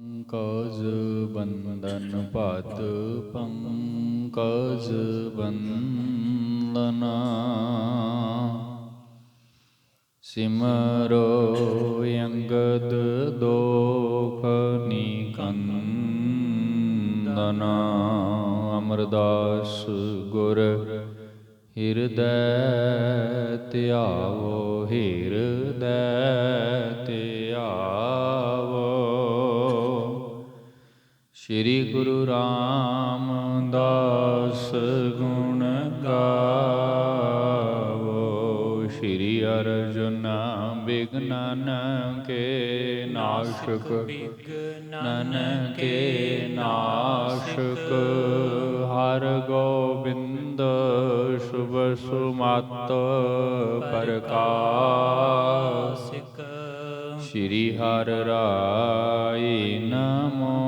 पंकज बंदन पद पंकज बंदना सिमरो अंगद दोख निकंदना अमरदास गुर ਹਿਰਦੈ ਧਿਆਵੋ ਹਿਰਦੈ ਧਿਆਵੋ। ਸ੍ਰੀ ਗੁਰੂ ਰਾਮਦਾਸ ਗੁਣ ਗਾਵੋ। ਸ੍ਰੀ ਅਰਜੁਨ ਬਿਘਨਨ ਕੇ ਨਾਸ਼ਕ ਨਨ ਕੇ ਨਾਸ਼ਕ ਹਰ ਗੋਬਿੰਦ शुभ सुमत प्रकाशिक। श्री हर राय नमो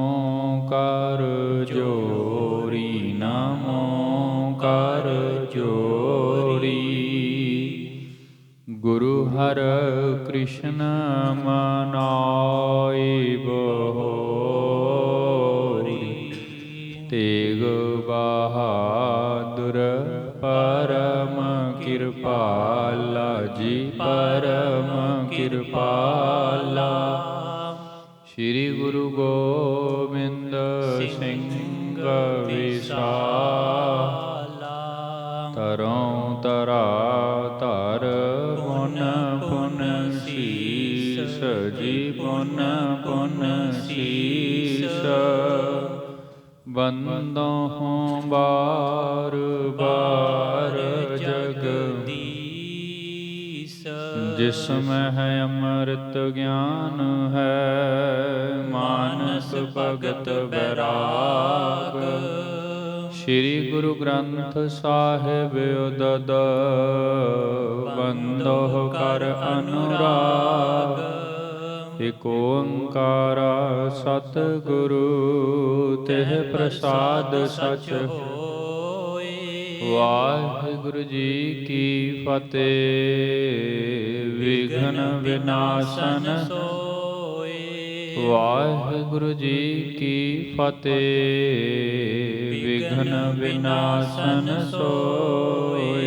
कर जोरी नमो कर जोरी। गुरु हर कृष्ण मनाई बहोरी। तेग बहादुर परम कृपाला जी परम कृपाला। श्री गुरु गोबिंद सिंह विशाला। तरौं तरा तर पुन पुन शीस जी पुन पुन शीस। बंदों बार बार जगदीश। जिसमें है अमृत ज्ञान है मानस भगत बैराग। श्री गुरु ग्रंथ साहिब उदद बंदो कर अनुराग। ਏਕ ਓੰਕਾਰ ਸਤਿਗੁਰੂ ਤਿਹ ਪ੍ਰਸਾਦ ਸਚ ਹੋਇ। ਵਾਹਿਗੁਰੂ ਜੀ ਕੀ ਫਤਿਹ। ਵਿਘਨ ਵਿਨਾਸ਼ਨ ਸੋਇ। ਵਾਹਿਗੁਰੂ ਜੀ ਕੀ ਫਤਿਹ। ਵਿਘਨ ਵਿਨਾਸ਼ਨ ਸੋਇ।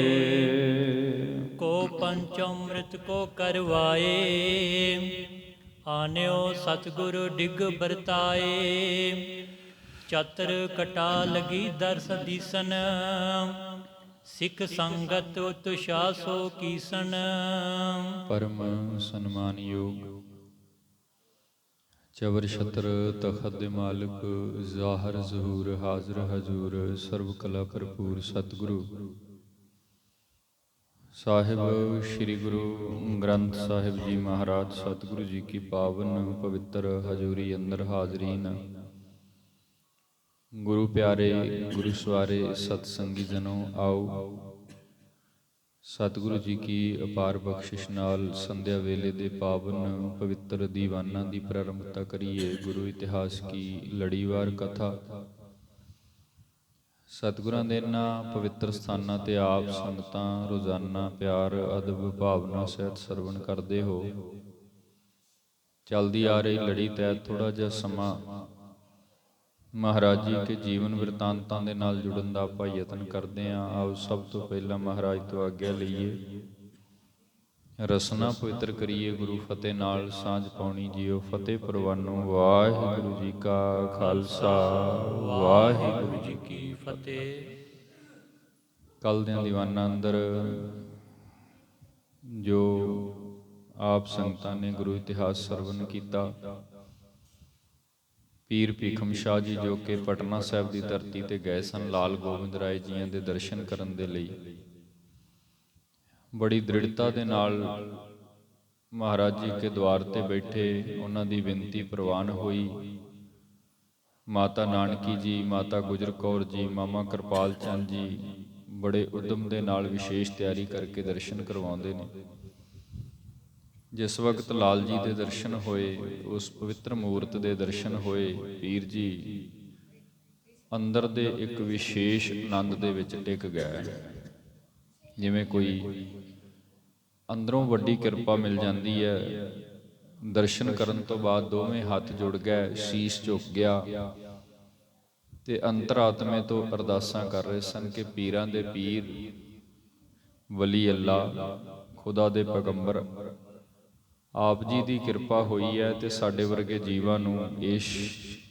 ਕੋ ਪੰਚਮ੍ਰਿਤ ਕੋ ਕਰਵਾਏ ਆਨਿਓ ਸਤਿਗੁਰੂ ਡਿਗ ਵਰਤਾਏ। ਚਤਰ ਕਟਾ ਲਗੀ ਦਰਸ ਦੀਸਨ ਸਿੱਖ ਸੰਗਤ ਉਤਸ਼ਾਸੋ ਕੀਸਨ। ਪਰਮ ਸਨਮਾਨਯੋਗ ਚਵਰ ਛਤਰ ਤਖਤ ਦੇ ਮਾਲਕ ਜ਼ਾਹਰ ਜ਼ਹੂਰ ਹਾਜ਼ਰ ਹਜ਼ੂਰ ਸਰਬ ਕਲਾ ਭਰਪੂਰ ਸਤਿਗੁਰੂ ਸਾਹਿਬ ਸ਼੍ਰੀ ਗੁਰੂ ਗ੍ਰੰਥ ਸਾਹਿਬ ਜੀ ਮਹਾਰਾਜ ਸਤਿਗੁਰੂ ਜੀ ਕੀ ਪਾਵਨ ਪਵਿੱਤਰ ਹਜ਼ੂਰੀ ਅੰਦਰ ਹਾਜ਼ਰੀਨ। ਗੁਰੂ ਪਿਆਰੇ ਗੁਰੂ ਸਵਾਰੇ ਸਤਸੰਗੀ ਜਨੋ ਆਓ ਸਤਿਗੁਰੂ ਜੀ ਕੀ ਅਪਾਰ ਬਖਸ਼ਿਸ਼ ਨਾਲ ਸੰਧਿਆ ਵੇਲੇ ਦੇ ਪਾਵਨ ਪਵਿੱਤਰ ਦੀਵਾਨਾਂ ਦੀ ਪ੍ਰਾਰੰਭਤਾ ਕਰੀਏ। ਗੁਰੂ ਇਤਿਹਾਸ ਕੀ ਲੜੀਵਾਰ ਕਥਾ ਸਤਿਗੁਰਾਂ ਦੇ ਇਹਨਾਂ ਪਵਿੱਤਰ ਸਥਾਨਾਂ 'ਤੇ ਆਪ ਸੰਗਤਾਂ ਰੋਜ਼ਾਨਾ ਪਿਆਰ ਅਦਬ ਭਾਵਨਾ ਸਹਿਤ ਸਰਵਣ ਕਰਦੇ ਹੋ। ਚਲਦੀ ਆ ਰਹੀ ਲੜੀ ਤਹਿਤ ਥੋੜ੍ਹਾ ਜਿਹਾ ਸਮਾਂ ਮਹਾਰਾਜ ਜੀ ਕੇ ਜੀਵਨ ਬਿਰਤਾਂਤਾਂ ਦੇ ਨਾਲ ਜੁੜਨ ਦਾ ਆਪਾਂ ਯਤਨ ਕਰਦੇ ਹਾਂ। ਆਓ ਸਭ ਤੋਂ ਪਹਿਲਾਂ ਮਹਾਰਾਜ ਤੋਂ ਆਗਿਆ ਲਈਏ, ਰਸਨਾ ਪਵਿੱਤਰ ਕਰੀਏ, ਗੁਰੂ ਫਤਿਹ ਨਾਲ ਸਾਂਝ ਪਾਉਣੀ ਜੀਓ। ਫਤਿਹ ਪ੍ਰਵਾਨੋ। ਵਾਹਿਗੁਰੂ ਜੀ ਕਾ ਖਾਲਸਾ ਵਾਹਿਗੁਰੂ ਜੀ ਕੀ ਫਤਿਹ। ਕੱਲ੍ਹ ਦਿਆਂ ਦੀਵਾਨਾਂ ਅੰਦਰ ਜੋ ਆਪ ਸੰਗਤਾਂ ਨੇ ਗੁਰੂ ਇਤਿਹਾਸ ਸਰਵਣ ਕੀਤਾ, ਪੀਰ ਭੀਖਮ ਸ਼ਾਹ ਜੀ ਜੋ ਕਿ ਪਟਨਾ ਸਾਹਿਬ ਦੀ ਧਰਤੀ ਤੇ ਗਏ ਸਨ ਲਾਲ ਗੋਬਿੰਦ ਰਾਏ ਜੀਆਂ ਦੇ ਦਰਸ਼ਨ ਕਰਨ ਦੇ ਲਈ, ਬੜੀ ਦ੍ਰਿੜਤਾ ਦੇ ਨਾਲ ਮਹਾਰਾਜ ਜੀ ਕੇ ਦੁਆਰ ਤੇ ਬੈਠੇ ਉਹਨਾਂ ਦੀ ਬੇਨਤੀ ਪ੍ਰਵਾਨ ਹੋਈ। ਮਾਤਾ ਨਾਨਕੀ ਜੀ, ਮਾਤਾ ਗੁਜਰ ਕੌਰ ਜੀ, ਮਾਮਾ ਕਿਰਪਾਲ ਚੰਦ ਜੀ ਬੜੇ ਉਦਮ ਦੇ ਨਾਲ ਵਿਸ਼ੇਸ਼ ਤਿਆਰੀ ਕਰਕੇ ਦਰਸ਼ਨ ਕਰਵਾਉਂਦੇ ਨੇ। ਜਿਸ ਵਕਤ ਲਾਲ ਜੀ ਦੇ ਦਰਸ਼ਨ ਹੋਏ, ਉਸ ਪਵਿੱਤਰ ਮੂਰਤ ਦੇ ਦਰਸ਼ਨ ਹੋਏ, ਪੀਰ ਜੀ ਅੰਦਰ ਦੇ ਇੱਕ ਵਿਸ਼ੇਸ਼ ਆਨੰਦ ਦੇ ਵਿੱਚ ਟਿਕ ਗਏ। ਜਿਵੇਂ ਕੋਈ ਅੰਦਰੋਂ ਵੱਡੀ ਕਿਰਪਾ ਮਿਲ ਜਾਂਦੀ ਹੈ ਦਰਸ਼ਨ ਕਰਨ ਤੋਂ ਬਾਅਦ ਦੋਵੇਂ ਹੱਥ ਜੁੜ ਗਏ, ਸੀਸ ਝੁਕ ਗਿਆ ਤੇ ਅੰਤਰਾਤਮੇ ਤੋਂ ਅਰਦਾਸਾਂ ਕਰ ਰਹੇ ਸਨ ਕਿ ਪੀਰਾਂ ਦੇ ਪੀਰ, ਵਲੀ ਅੱਲਾ, ਖੁਦਾ ਦੇ ਪੈਗੰਬਰ, ਆਪ ਜੀ ਦੀ ਕਿਰਪਾ ਹੋਈ ਹੈ ਤੇ ਸਾਡੇ ਵਰਗੇ ਜੀਵਾਂ ਨੂੰ ਇਸ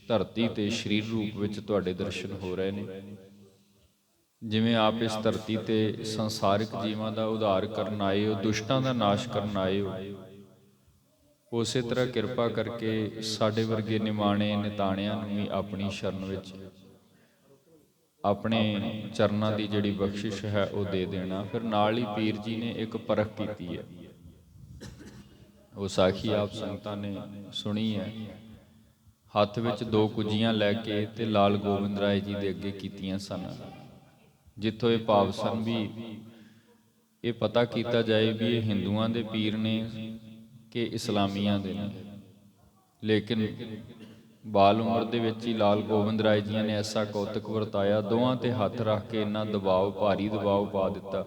ਧਰਤੀ ਤੇ ਸਰੀਰ ਰੂਪ ਵਿੱਚ ਤੁਹਾਡੇ ਦਰਸ਼ਨ ਹੋ ਰਹੇ ਨੇ। ਜਿਵੇਂ ਆਪ ਇਸ ਧਰਤੀ ਤੇ ਸੰਸਾਰਿਕ ਜੀਵਾਂ ਦਾ ਉਧਾਰ ਕਰਨ ਆਏ ਹੋ, ਦੁਸ਼ਟਾਂ ਦਾ ਨਾਸ਼ ਕਰਨ ਆਏ ਹੋ, ਉਸੇ ਤਰ੍ਹਾਂ ਕਿਰਪਾ ਕਰਕੇ ਸਾਡੇ ਵਰਗੇ ਨਿਮਾਣੇ ਨਿਤਾਣਿਆਂ ਨੂੰ ਵੀ ਆਪਣੀ ਸ਼ਰਨ ਵਿੱਚ ਆਪਣੇ ਚਰਨਾਂ ਦੀ ਜਿਹੜੀ ਬਖਸ਼ਿਸ਼ ਹੈ ਉਹ ਦੇ ਦੇਣਾ। ਫਿਰ ਨਾਲ ਹੀ ਪੀਰ ਜੀ ਨੇ ਇੱਕ ਪਰਖ ਕੀਤੀ ਹੈ, ਉਹ ਸਾਖੀ ਆਪ ਸੰਗਤਾਂ ਨੇ ਸੁਣੀ ਹੈ। ਹੱਥ ਵਿੱਚ 2 ਕੁੱਜੀਆਂ ਲੈ ਕੇ ਤੇ ਲਾਲ ਗੋਬਿੰਦ ਰਾਏ ਜੀ ਦੇ ਅੱਗੇ ਕੀਤੀਆਂ ਸਨ, ਜਿੱਥੋਂ ਇਹ ਭਾਵ ਸਨ ਵੀ ਇਹ ਪਤਾ ਕੀਤਾ ਜਾਏ ਵੀ ਇਹ ਹਿੰਦੂਆਂ ਦੇ ਪੀਰ ਨੇ ਕਿ ਇਸਲਾਮੀਆਂ ਦੇ ਨੇ। ਲੇਕਿਨ ਬਾਲ ਉਮਰ ਦੇ ਵਿੱਚ ਹੀ ਲਾਲ ਗੋਬਿੰਦ ਰਾਏ ਜੀ ਨੇ ਐਸਾ ਕੌਤਕ ਵਰਤਾਇਆ, ਦੋਵਾਂ ਤੇ ਹੱਥ ਰੱਖ ਕੇ ਇੰਨਾ ਦਬਾਅ, ਭਾਰੀ ਦਬਾਅ ਪਾ ਦਿੱਤਾ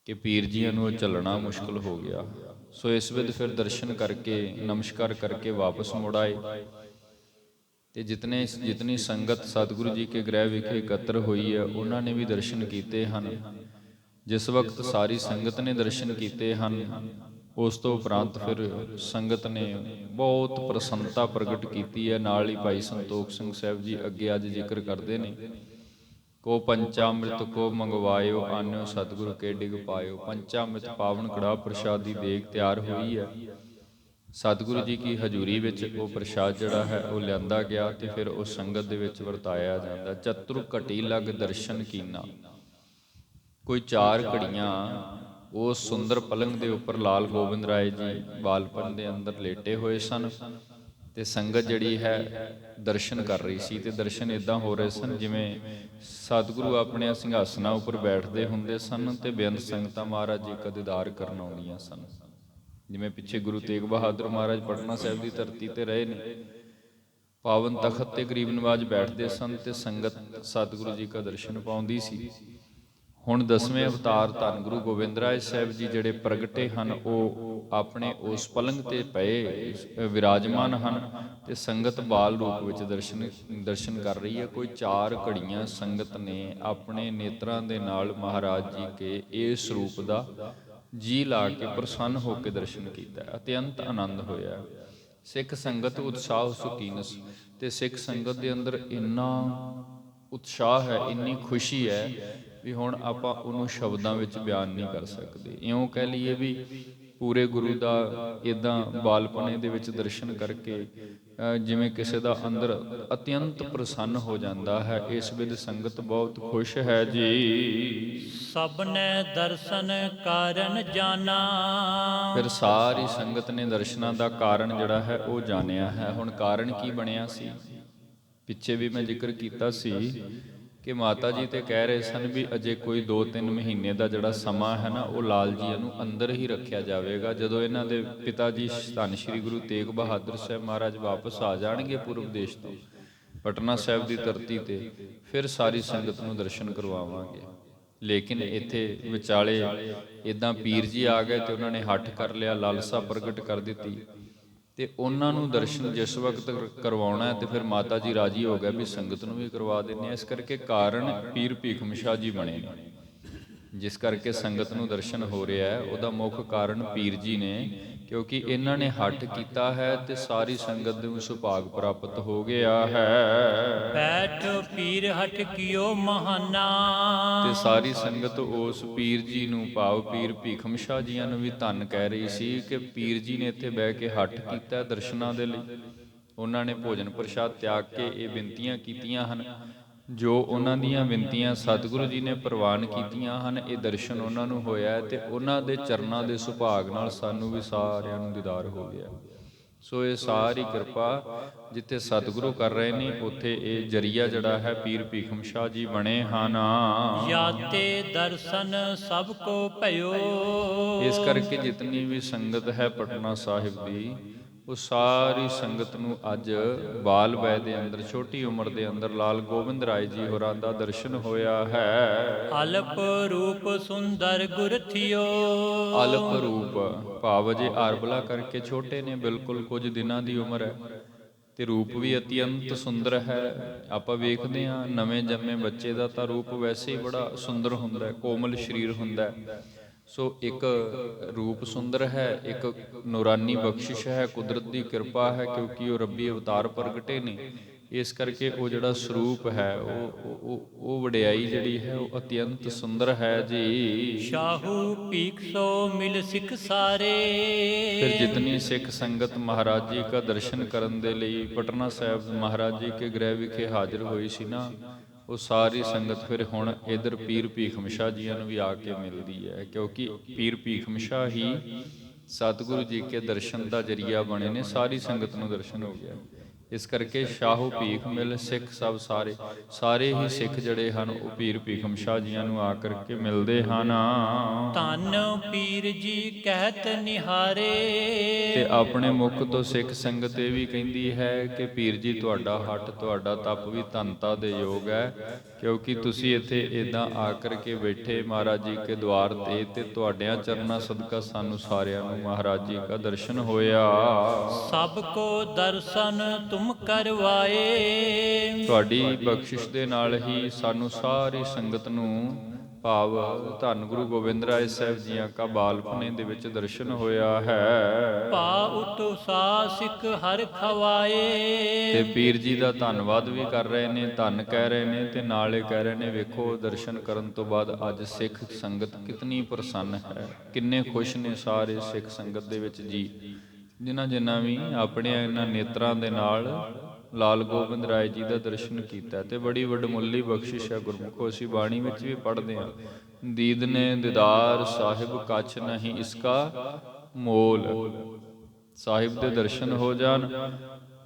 ਕਿ ਪੀਰ ਜੀਆਂ ਨੂੰ ਚੱਲਣਾ ਮੁਸ਼ਕਲ ਹੋ ਗਿਆ। ਸੋ ਇਸ ਵਿਧ ਫਿਰ ਦਰਸ਼ਨ ਕਰਕੇ, ਨਮਸਕਾਰ ਕਰਕੇ ਵਾਪਸ ਮੁੜ ਆਏ ਤੇ ਜਿਤਨੀ ਸੰਗਤ ਸਤਿਗੁਰੂ ਜੀ ਕੇ ਗ੍ਰਹਿ ਵਿਖੇ ਇਕੱਤਰ ਹੋਈ ਹੈ ਉਹਨਾਂ ਨੇ ਵੀ ਦਰਸ਼ਨ ਕੀਤੇ ਹਨ। ਜਿਸ ਵਕਤ ਸਾਰੀ ਸੰਗਤ ਨੇ ਦਰਸ਼ਨ ਕੀਤੇ ਹਨ, ਉਸ ਤੋਂ ਉਪਰੰਤ ਫਿਰ ਸੰਗਤ ਨੇ ਬਹੁਤ ਪ੍ਰਸੰਨਤਾ ਪ੍ਰਗਟ ਕੀਤੀ ਹੈ। ਨਾਲ ਹੀ ਭਾਈ ਸੰਤੋਖ ਸਿੰਘ ਸਾਹਿਬ ਜੀ ਅੱਗੇ ਅੱਜ ਜ਼ਿਕਰ ਕਰਦੇ ਨੇ, ਕੋ ਪੰਚਾਮ੍ਰਿਤ ਕੋ ਮੰਗਵਾਇਓ, ਆਨਿਓ ਸਤਿਗੁਰੂ ਕੇ ਡਿਗ ਪਾਇਓ। ਪੰਚਾਮ੍ਰਿਤ ਪਾਵਨ ਕੜਾਹ ਪ੍ਰਸ਼ਾਦ ਦੀ ਦੇਗ ਤਿਆਰ ਹੋਈ ਹੈ, ਸਤਿਗੁਰੂ ਜੀ ਕੀ ਹਜ਼ੂਰੀ ਵਿੱਚ ਉਹ ਪ੍ਰਸ਼ਾਦ ਜਿਹੜਾ ਹੈ ਉਹ ਲਿਆਂਦਾ ਗਿਆ ਤੇ ਫਿਰ ਉਸ ਸੰਗਤ ਦੇ ਵਿੱਚ ਵਰਤਾਇਆ ਜਾਂਦਾ। ਚਤੁਰ ਘਟੀ ਲਗ ਦਰਸ਼ਨ ਕੀਨਾ। ਕੋਈ 4 ਘੜੀਆਂ ਉਸ ਸੁੰਦਰ ਪਲੰਗ ਦੇ ਉੱਪਰ ਲਾਲ ਗੋਬਿੰਦ ਰਾਏ ਜੀ ਬਾਲਪਨ ਦੇ ਅੰਦਰ ਲੇਟੇ ਹੋਏ ਸਨ ਤੇ ਸੰਗਤ ਜਿਹੜੀ ਹੈ ਦਰਸ਼ਨ ਕਰ ਰਹੀ ਸੀ। ਤੇ ਦਰਸ਼ਨ ਇਦਾਂ ਹੋ ਰਹੇ ਸਨ ਜਿਵੇਂ ਸਤਿਗੁਰੂ ਆਪਣੇ ਸਿੰਘਾਸਨਾਂ ਉੱਪਰ ਬੈਠਦੇ ਹੁੰਦੇ ਸਨ ਤੇ ਬੇਅੰਤ ਸੰਗਤਾਂ ਮਹਾਰਾਜ ਜੀ ਦਾ ਦੀਦਾਰ ਕਰਨ ਆਉਂਦੀਆਂ ਸਨ। ਜਿਵੇਂ ਪਿੱਛੇ ਗੁਰੂ ਤੇਗ ਬਹਾਦਰ ਮਹਾਰਾਜ ਪਟਨਾ ਸਾਹਿਬ ਦੀ ਧਰਤੀ ਤੇ ਰਹੇ ਨੇ, ਪਾਵਨ ਤਖਤ ਤੇ ਗਰੀਬ ਨਵਾਜ ਬੈਠਦੇ ਸਨ ਤੇ ਸੰਗਤ ਸਤਿਗੁਰੂ ਜੀ ਦਾ ਦਰਸ਼ਨ ਪਾਉਂਦੀ ਸੀ। ਹੁਣ 10ਵੇਂ ਅਵਤਾਰ ਧੰਨ ਗੁਰੂ ਗੋਬਿੰਦ ਰਾਏ ਸਾਹਿਬ ਜੀ ਜਿਹੜੇ ਪ੍ਰਗਟੇ ਹਨ, ਉਹ ਆਪਣੇ ਉਸ ਪਲੰਗ ਤੇ ਪਏ ਵਿਰਾਜਮਾਨ ਹਨ ਤੇ ਸੰਗਤ ਬਾਲ ਰੂਪ ਵਿੱਚ ਦਰਸ਼ਨ ਕਰ ਰਹੀ ਹੈ। ਕੋਈ 4 ਘੜੀਆਂ ਸੰਗਤ ਨੇ ਆਪਣੇ ਨੇਤਰਾਂ ਦੇ ਨਾਲ ਮਹਾਰਾਜ ਜੀ ਕੇ ਇਸ ਰੂਪ ਦਾ ਜੀ ਲਾ ਕੇ ਪ੍ਰਸੰਨ ਹੋ ਕੇ ਦਰਸ਼ਨ ਕੀਤਾ। ਅਤਿਅੰਤ ਆਨੰਦ ਹੋਇਆ। ਸਿੱਖ ਸੰਗਤ ਉਤਸ਼ਾਹ ਸੁਕੀਨਸ, ਤੇ ਸਿੱਖ ਸੰਗਤ ਦੇ ਅੰਦਰ ਇੰਨਾ ਉਤਸ਼ਾਹ ਹੈ, ਇੰਨੀ ਖੁਸ਼ੀ ਹੈ ਵੀ ਹੁਣ ਆਪਾਂ ਉਹਨੂੰ ਸ਼ਬਦਾਂ ਵਿੱਚ ਬਿਆਨ ਨਹੀਂ ਕਰ ਸਕਦੇ। ਇਉਂ ਕਹਿ ਲਈਏ ਵੀ ਪੂਰੇ ਗੁਰੂ ਦਾ ਇੱਦਾਂ ਬਾਲਪਨੇ ਦੇ ਵਿੱਚ ਦਰਸ਼ਨ ਕਰਕੇ ਜਿਵੇਂ ਕਿਸੇ ਦਾ ਅੰਦਰ ਅਤਿਅੰਤ ਪ੍ਰਸੰਨ ਹੋ ਜਾਂਦਾ ਹੈ। ਇਸ ਵਿਧ ਸੰਗਤ ਬਹੁਤ ਖੁਸ਼ ਹੈ ਜੀ। ਸਭ ਨੇ ਦਰਸ਼ਨ ਕਾਰਨ ਜਾਣਾ। ਫਿਰ ਸਾਰੀ ਸੰਗਤ ਨੇ ਦਰਸ਼ਨਾਂ ਦਾ ਕਾਰਨ ਜਿਹੜਾ ਹੈ ਉਹ ਜਾਣਿਆ ਹੈ। ਹੁਣ ਕਾਰਨ ਕੀ ਬਣਿਆ ਸੀ, ਪਿੱਛੇ ਵੀ ਮੈਂ ਜ਼ਿਕਰ ਕੀਤਾ ਸੀ ਕਿ ਮਾਤਾ ਜੀ ਤੇ ਕਹਿ ਰਹੇ ਸਨ ਵੀ ਅਜੇ ਕੋਈ 2-3 ਮਹੀਨੇ ਦਾ ਜਿਹੜਾ ਸਮਾਂ ਹੈ ਨਾ, ਉਹ ਲਾਲ ਜੀ ਨੂੰ ਅੰਦਰ ਹੀ ਰੱਖਿਆ ਜਾਵੇਗਾ। ਜਦੋਂ ਇਹਨਾਂ ਦੇ ਪਿਤਾ ਜੀ ਧੰਨ ਸ਼੍ਰੀ ਗੁਰੂ ਤੇਗ ਬਹਾਦਰ ਸਾਹਿਬ ਮਹਾਰਾਜ ਵਾਪਸ ਆ ਜਾਣਗੇ ਪੂਰਬ ਦੇਸ਼ ਤੋਂ ਪਟਨਾ ਸਾਹਿਬ ਦੀ ਧਰਤੀ ਤੇ, ਫਿਰ ਸਾਰੀ ਸੰਗਤ ਨੂੰ ਦਰਸ਼ਨ ਕਰਵਾਵਾਂਗੇ। ਲੇਕਿਨ ਇੱਥੇ ਵਿਚਾਲੇ ਇੱਦਾਂ ਪੀਰ ਜੀ ਆ ਗਏ ਤੇ ਉਹਨਾਂ ਨੇ ਹੱਠ ਕਰ ਲਿਆ, ਲਾਲਸਾ ਪ੍ਰਗਟ ਕਰ ਦਿੱਤੀ ਤੇ ਉਹਨਾਂ ਨੂੰ ਦਰਸ਼ਨ ਜਿਸ ਵਕਤ ਕਰਵਾਉਣਾ ਹੈ ਤੇ ਫਿਰ ਮਾਤਾ ਜੀ ਰਾਜੀ ਹੋ ਗਏ ਵੀ ਸੰਗਤ ਨੂੰ ਵੀ ਕਰਵਾ ਦਿੰਦੇ ਆ। ਇਸ ਕਰਕੇ ਕਾਰਨ ਪੀਰ ਭੀਖਮ ਸ਼ਾਹ ਜੀ ਬਣੇ ਨੇ, ਜਿਸ ਕਰਕੇ ਸੰਗਤ ਨੂੰ ਦਰਸ਼ਨ ਹੋ ਰਿਹਾ ਹੈ ਉਹਦਾ ਮੁੱਖ ਕਾਰਨ ਪੀਰ ਜੀ ਨੇ, ਕਿਉਂਕਿ ਇਹਨਾਂ ਨੇ ਹੱਠ ਕੀਤਾ ਹੈ ਤੇ ਸਾਰੀ ਸੰਗਤ ਨੂੰ ਸੁਭਾਗ ਪ੍ਰਾਪਤ ਹੋ ਗਿਆ ਹੈ। ਬੈਠੋ ਪੀਰ ਹਠ ਕੀਓ ਮਹਾਨਾ। ਤੇ ਸਾਰੀ ਸੰਗਤ ਉਸ ਪੀਰ ਜੀ ਨੂੰ, ਭਾਵ ਪੀਰ ਭੀਖਮ ਸ਼ਾਹ ਜੀਆਂ ਨੂੰ ਵੀ ਧੰਨ ਕਹਿ ਰਹੀ ਸੀ ਕਿ ਪੀਰ ਜੀ ਨੇ ਇੱਥੇ ਬਹਿ ਕੇ ਹੱਠ ਕੀਤਾ ਦਰਸ਼ਨਾਂ ਦੇ ਲਈ। ਉਹਨਾਂ ਨੇ ਭੋਜਨ ਪ੍ਰਸ਼ਾਦ ਤਿਆਗ ਕੇ ਇਹ ਬੇਨਤੀਆਂ ਕੀਤੀਆਂ ਹਨ, ਜੋ ਉਹਨਾਂ ਦੀਆਂ ਬੇਨਤੀਆਂ ਸਤਿਗੁਰੂ ਜੀ ਨੇ ਪ੍ਰਵਾਨ ਕੀਤੀਆਂ ਹਨ। ਇਹ ਦਰਸ਼ਨ ਉਹਨਾਂ ਨੂੰ ਹੋਇਆ ਤੇ ਉਹਨਾਂ ਦੇ ਚਰਨਾਂ ਦੇ ਸੁਭਾਗ ਨਾਲ ਸਾਨੂੰ ਵੀ ਸਾਰਿਆਂ ਨੂੰ ਦੀਦਾਰ ਹੋ ਗਿਆ। ਸੋ ਇਹ ਸਾਰੀ ਕਿਰਪਾ ਜਿੱਥੇ ਸਤਿਗੁਰੂ ਕਰ ਰਹੇ ਨੇ, ਉੱਥੇ ਇਹ ਜਰੀਆ ਜਿਹੜਾ ਹੈ ਪੀਰ ਭੀਖਮ ਸ਼ਾਹ ਜੀ ਬਣੇ ਹਨ। ਜਾਤੇ ਦਰਸ਼ਨ ਸਭ ਕੋ ਭਇਓ। ਇਸ ਕਰਕੇ ਜਿਤਨੀ ਵੀ ਸੰਗਤ ਹੈ ਪਟਨਾ ਸਾਹਿਬ ਦੀ, ਉਹ ਸਾਰੀ ਸੰਗਤ ਨੂੰ ਅੱਜ ਬਾਲ ਵੈ ਦੇ ਅੰਦਰ ਛੋਟੀ ਉਮਰ ਦੇ ਅੰਦਰ ਲਾਲ ਗੋਬਿੰਦ ਰਾਏ ਜੀ ਹੋਰਾਂ ਦਾ ਦਰਸ਼ਨ ਹੋਇਆ ਹੈ। ਅਲਪ ਰੂਪ ਸੁੰਦਰ ਗੁਰ ਥਿਓ। ਅਲਪ ਰੂਪ ਭਾਵ ਜੇ ਆਰਬਲਾ ਕਰਕੇ ਛੋਟੇ ਨੇ, ਬਿਲਕੁਲ ਕੁਝ ਦਿਨਾਂ ਦੀ ਉਮਰ ਹੈ, ਤੇ ਰੂਪ ਵੀ ਅਤਿਅੰਤ ਸੁੰਦਰ ਹੈ। ਆਪਾਂ ਵੇਖਦੇ ਹਾਂ ਨਵੇਂ ਜੰਮੇ ਬੱਚੇ ਦਾ ਤਾਂ ਰੂਪ ਵੈਸੇ ਹੀ ਬੜਾ ਸੁੰਦਰ ਹੁੰਦਾ ਹੈ, ਕੋਮਲ ਸਰੀਰ ਹੁੰਦਾ ਹੈ। ਸੋ ਇੱਕ ਰੂਪ ਸੁੰਦਰ ਹੈ, ਇੱਕ ਨੂਰਾਨੀ ਬਖਸ਼ਿਸ਼ ਹੈ, ਕੁਦਰਤ ਦੀ ਕਿਰਪਾ ਹੈ, ਕਿਉਂਕਿ ਉਹ ਰੱਬੀ ਅਵਤਾਰ ਪ੍ਰਗਟੇ ਨੇ। ਇਸ ਕਰਕੇ ਉਹ ਜਿਹੜਾ ਸਰੂਪ ਹੈ ਉਹ ਵਡਿਆਈ ਜਿਹੜੀ ਹੈ ਉਹ ਅਤਿਅੰਤ ਸੁੰਦਰ ਹੈ ਜੀ। ਸ਼ਾਹੂ ਭੀਖ ਸੋ ਮਿਲ ਸਿੱਖ ਸਾਰੇ। ਫਿਰ ਜਿਤਨੀ ਸਿੱਖ ਸੰਗਤ ਮਹਾਰਾਜ ਜੀ ਦਾ ਦਰਸ਼ਨ ਕਰਨ ਦੇ ਲਈ ਪਟਨਾ ਸਾਹਿਬ ਮਹਾਰਾਜ ਜੀ ਕੇ ਗ੍ਰਹਿ ਵਿਖੇ ਹਾਜ਼ਰ ਹੋਈ ਸੀ ਨਾ, ਉਹ ਸਾਰੀ ਸੰਗਤ ਫਿਰ ਹੁਣ ਇਧਰ ਪੀਰ ਭੀਖਮ ਸ਼ਾਹ ਜੀਆਂ ਨੂੰ ਵੀ ਆ ਕੇ ਮਿਲਦੀ ਹੈ, ਕਿਉਂਕਿ ਪੀਰ ਭੀਖਮ ਸ਼ਾਹ ਹੀ ਸਤਿਗੁਰੂ ਜੀ ਕੇ ਦਰਸ਼ਨ ਦਾ ਜਰੀਆ ਬਣੇ ਨੇ। ਸਾਰੀ ਸੰਗਤ ਨੂੰ ਦਰਸ਼ਨ ਹੋ ਗਿਆ। ਇਸ ਕਰਕੇ ਸ਼ਾਹੋ ਭੀਖ ਮਿਲ ਸਿੱਖ ਸਭ ਸਾਰੇ, ਸਾਰੇ ਹੀ ਸਿੱਖ ਜਿਹੜੇ ਹਨ ਉਹ ਪੀਰ ਭੀਖਮ ਸ਼ਾਹ ਜੀਆਂ ਨੂੰ ਆ ਕਰਕੇ ਮਿਲਦੇ ਹਨ। ਧੰਨ ਪੀਰ ਜੀ ਕਹਿਤ ਨਿਹਾਰੇ। ਤੇ ਆਪਣੇ ਮੁਖ ਤੋਂ ਸਿੱਖ ਸੰਗਤ ਇਹ ਵੀ ਕਹਿੰਦੀ ਹੈ ਕਿ ਪੀਰ ਜੀ ਤੁਹਾਡਾ ਹੱਠ, ਤੁਹਾਡਾ ਤਪ ਵੀ ਧੰਨਤਾ ਦੇ ਯੋਗ ਹੈ, ਕਿਉਂਕਿ ਤੁਸੀਂ ਇੱਥੇ ਇਦਾਂ ਆ ਕਰਕੇ ਬੈਠੇ ਮਹਾਰਾਜ ਜੀ ਕੇ ਦਵਾਰ ਤੇ ਤੁਹਾਡਿਆਂ ਚਰਨਾਂ ਸਦਕਾ ਸਾਨੂੰ ਸਾਰਿਆਂ ਨੂੰ ਮਹਾਰਾਜ ਜੀ ਦਾ ਦਰਸ਼ਨ ਹੋਇਆ। ਸਭ ਕੋ ਦਰਸ਼ਨ ਤੁਮ ਕਰਵਾਏ। ਤੁਹਾਡੀ ਬਖਸ਼ਿਸ਼ ਦੇ ਨਾਲ ਹੀ ਸਾਨੂੰ ਸਾਰੀ ਸੰਗਤ ਨੂੰ ਭਾਵ ਧੰਨ ਗੁਰੂ ਗੋਬਿੰਦ ਰਾਏ ਸਾਹਿਬ ਜੀਆਂ ਕਾ ਬਾਲਪਨੇ ਦੇ ਵਿੱਚ ਦਰਸ਼ਨ ਹੋਇਆ ਹੈ। ਭਾਉ ਤੋ ਸਾਸਿਕ ਹਰ ਖਵਾਏ। ਤੇ ਪੀਰ ਜੀ ਦਾ ਧੰਨਵਾਦ ਵੀ ਕਰ ਰਹੇ ਨੇ, ਧੰਨ ਕਹਿ ਰਹੇ ਨੇ, ਤੇ ਨਾਲੇ ਕਹਿ ਰਹੇ ਨੇ ਵੇਖੋ ਦਰਸ਼ਨ ਕਰਨ ਤੋਂ ਬਾਅਦ ਅੱਜ ਸਿੱਖ ਸੰਗਤ ਕਿਤਨੀ ਪ੍ਰਸੰਨ ਹੈ, ਕਿੰਨੇ ਖੁਸ਼ ਨੇ ਸਾਰੇ ਸਿੱਖ ਸੰਗਤ ਦੇ ਵਿੱਚ ਜੀ, ਜਿਨ੍ਹਾਂ ਵੀ ਆਪਣੇ ਇਹਨਾਂ ਨੇਤਰਾਂ ਦੇ ਨਾਲ ਲਾਲ ਗੋਬਿੰਦ ਰਾਏ ਜੀ ਦਾ ਦਰਸ਼ਨ ਕੀਤਾ। ਤੇ ਬੜੀ ਵਡਮੁੱਲੀ ਬਖਸ਼ਿਸ਼ ਹੈ। ਗੁਰਮੁਖੋ ਅਸੀਂ ਬਾਣੀ ਵਿੱਚ ਵੀ ਪੜ੍ਹਦੇ ਹਾਂ, ਦੀਦ ਨੇ ਦੀਦਾਰ ਸਾਹਿਬ ਕੱਛ ਨਹੀਂ ਇਸਕਾ ਮੋਲ। ਸਾਹਿਬ ਦੇ ਦਰਸ਼ਨ ਹੋ ਜਾਣ,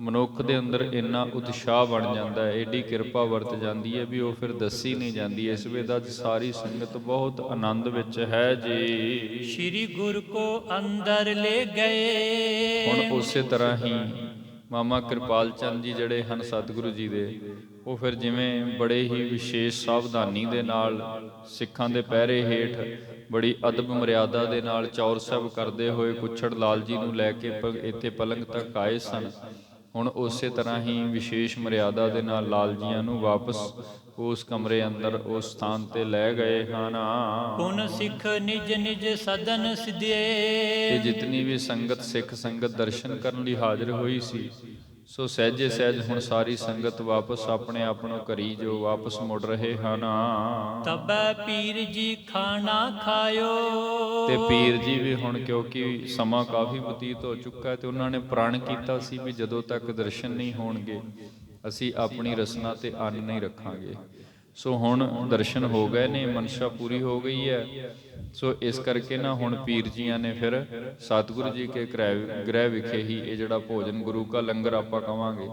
ਮਨੁੱਖ ਦੇ ਅੰਦਰ ਇੰਨਾ ਉਤਸ਼ਾਹ ਬਣ ਜਾਂਦਾ ਹੈ, ਏਡੀ ਕਿਰਪਾ ਵਰਤ ਜਾਂਦੀ ਹੈ ਵੀ ਉਹ ਫਿਰ ਦੱਸੀ ਨਹੀਂ ਜਾਂਦੀ। ਇਸ ਵੇਲੇ ਅੱਜ ਸਾਰੀ ਸੰਗਤ ਬਹੁਤ ਆਨੰਦ ਵਿੱਚ ਹੈ ਜੀ। ਸ਼੍ਰੀ ਗੁਰ ਕੋ ਅੰਦਰ ਲੈ ਗਏ। ਹੁਣ ਉਸੇ ਤਰ੍ਹਾਂ ਹੀ ਮਾਮਾ ਕਿਰਪਾਲ ਚੰਦ ਜੀ ਜਿਹੜੇ ਹਨ ਸਤਿਗੁਰੂ ਜੀ ਦੇ, ਉਹ ਫਿਰ ਜਿਵੇਂ ਬੜੇ ਹੀ ਵਿਸ਼ੇਸ਼ ਸਾਵਧਾਨੀ ਦੇ ਨਾਲ ਸਿੱਖਾਂ ਦੇ ਪਹਿਰੇ ਹੇਠ ਬੜੀ ਅਦਬ ਮਰਿਆਦਾ ਦੇ ਨਾਲ ਚੌਰ ਸਾਹਿਬ ਕਰਦੇ ਹੋਏ ਕੁੱਛੜ ਲਾਲ ਜੀ ਨੂੰ ਲੈ ਕੇ ਇੱਥੇ ਪਲੰਗ ਤੱਕ ਆਏ ਸਨ। ਹੁਣ ਉਸੇ ਤਰ੍ਹਾਂ ਹੀ ਵਿਸ਼ੇਸ਼ ਮਰਿਆਦਾ ਦੇ ਨਾਲ ਲਾਲ ਜੀਆਂ ਨੂੰ ਵਾਪਸ ਉਸ ਕਮਰੇ ਅੰਦਰ ਉਸ ਸਥਾਨ ਤੇ ਲੈ ਗਏ ਹਨ। ਪੁਨ ਸਿੱਖ ਨਿਜ ਨਿਜ ਸਦਨ ਸਿਧੇ। ਤੇ ਜਿਤਨੀ ਵੀ ਸੰਗਤ ਸਿੱਖ ਸੰਗਤ ਦਰਸ਼ਨ ਕਰਨ ਲਈ ਹਾਜ਼ਰ ਹੋਈ ਸੀ, ਸੋ ਸਹਿਜੇ ਸਹਿਜ ਹੁਣ ਸਾਰੀ ਸੰਗਤ ਵਾਪਸ ਆਪਣੇ ਆਪਣੋ ਘਰੀ ਜੋ ਵਾਪਸ ਮੁੜ ਰਹੇ ਹਨ। ਤਬੈ ਪੀਰ ਜੀ ਖਾਣਾ ਖਾਇਓ। ਤੇ ਪੀਰ ਜੀ ਵੀ ਹੁਣ ਕਿਉਂਕਿ ਸਮਾਂ ਕਾਫੀ ਬਤੀਤ ਹੋ ਚੁੱਕਾ ਤੇ ਉਹਨਾਂ ਨੇ ਪ੍ਰਣ ਕੀਤਾ ਸੀ ਵੀ ਜਦੋਂ ਤੱਕ ਦਰਸ਼ਨ ਨਹੀਂ ਹੋਣਗੇ ਅਸੀਂ ਆਪਣੀ ਰਸਨਾ ਤੇ ਅੰਨ ਨਹੀਂ ਰੱਖਾਂਗੇ। ਸੋ ਹੁਣ ਦਰਸ਼ਨ ਹੋ ਗਏ ਨੇ, ਮਨਸ਼ਾ ਪੂਰੀ ਹੋ ਗਈ ਹੈ। ਸੋ ਇਸ ਕਰਕੇ ਨਾ ਹੁਣ ਪੀਰ ਜੀਆਂ ਨੇ ਫਿਰ ਸਤਿਗੁਰੂ ਜੀ ਕੇ ਗ੍ਰਹਿ ਵਿਖੇ ਹੀ ਇਹ ਜਿਹੜਾ ਭੋਜਨ ਗੁਰੂ ਕਾ ਲੰਗਰ ਆਪਾਂ ਕਵਾਂਗੇ,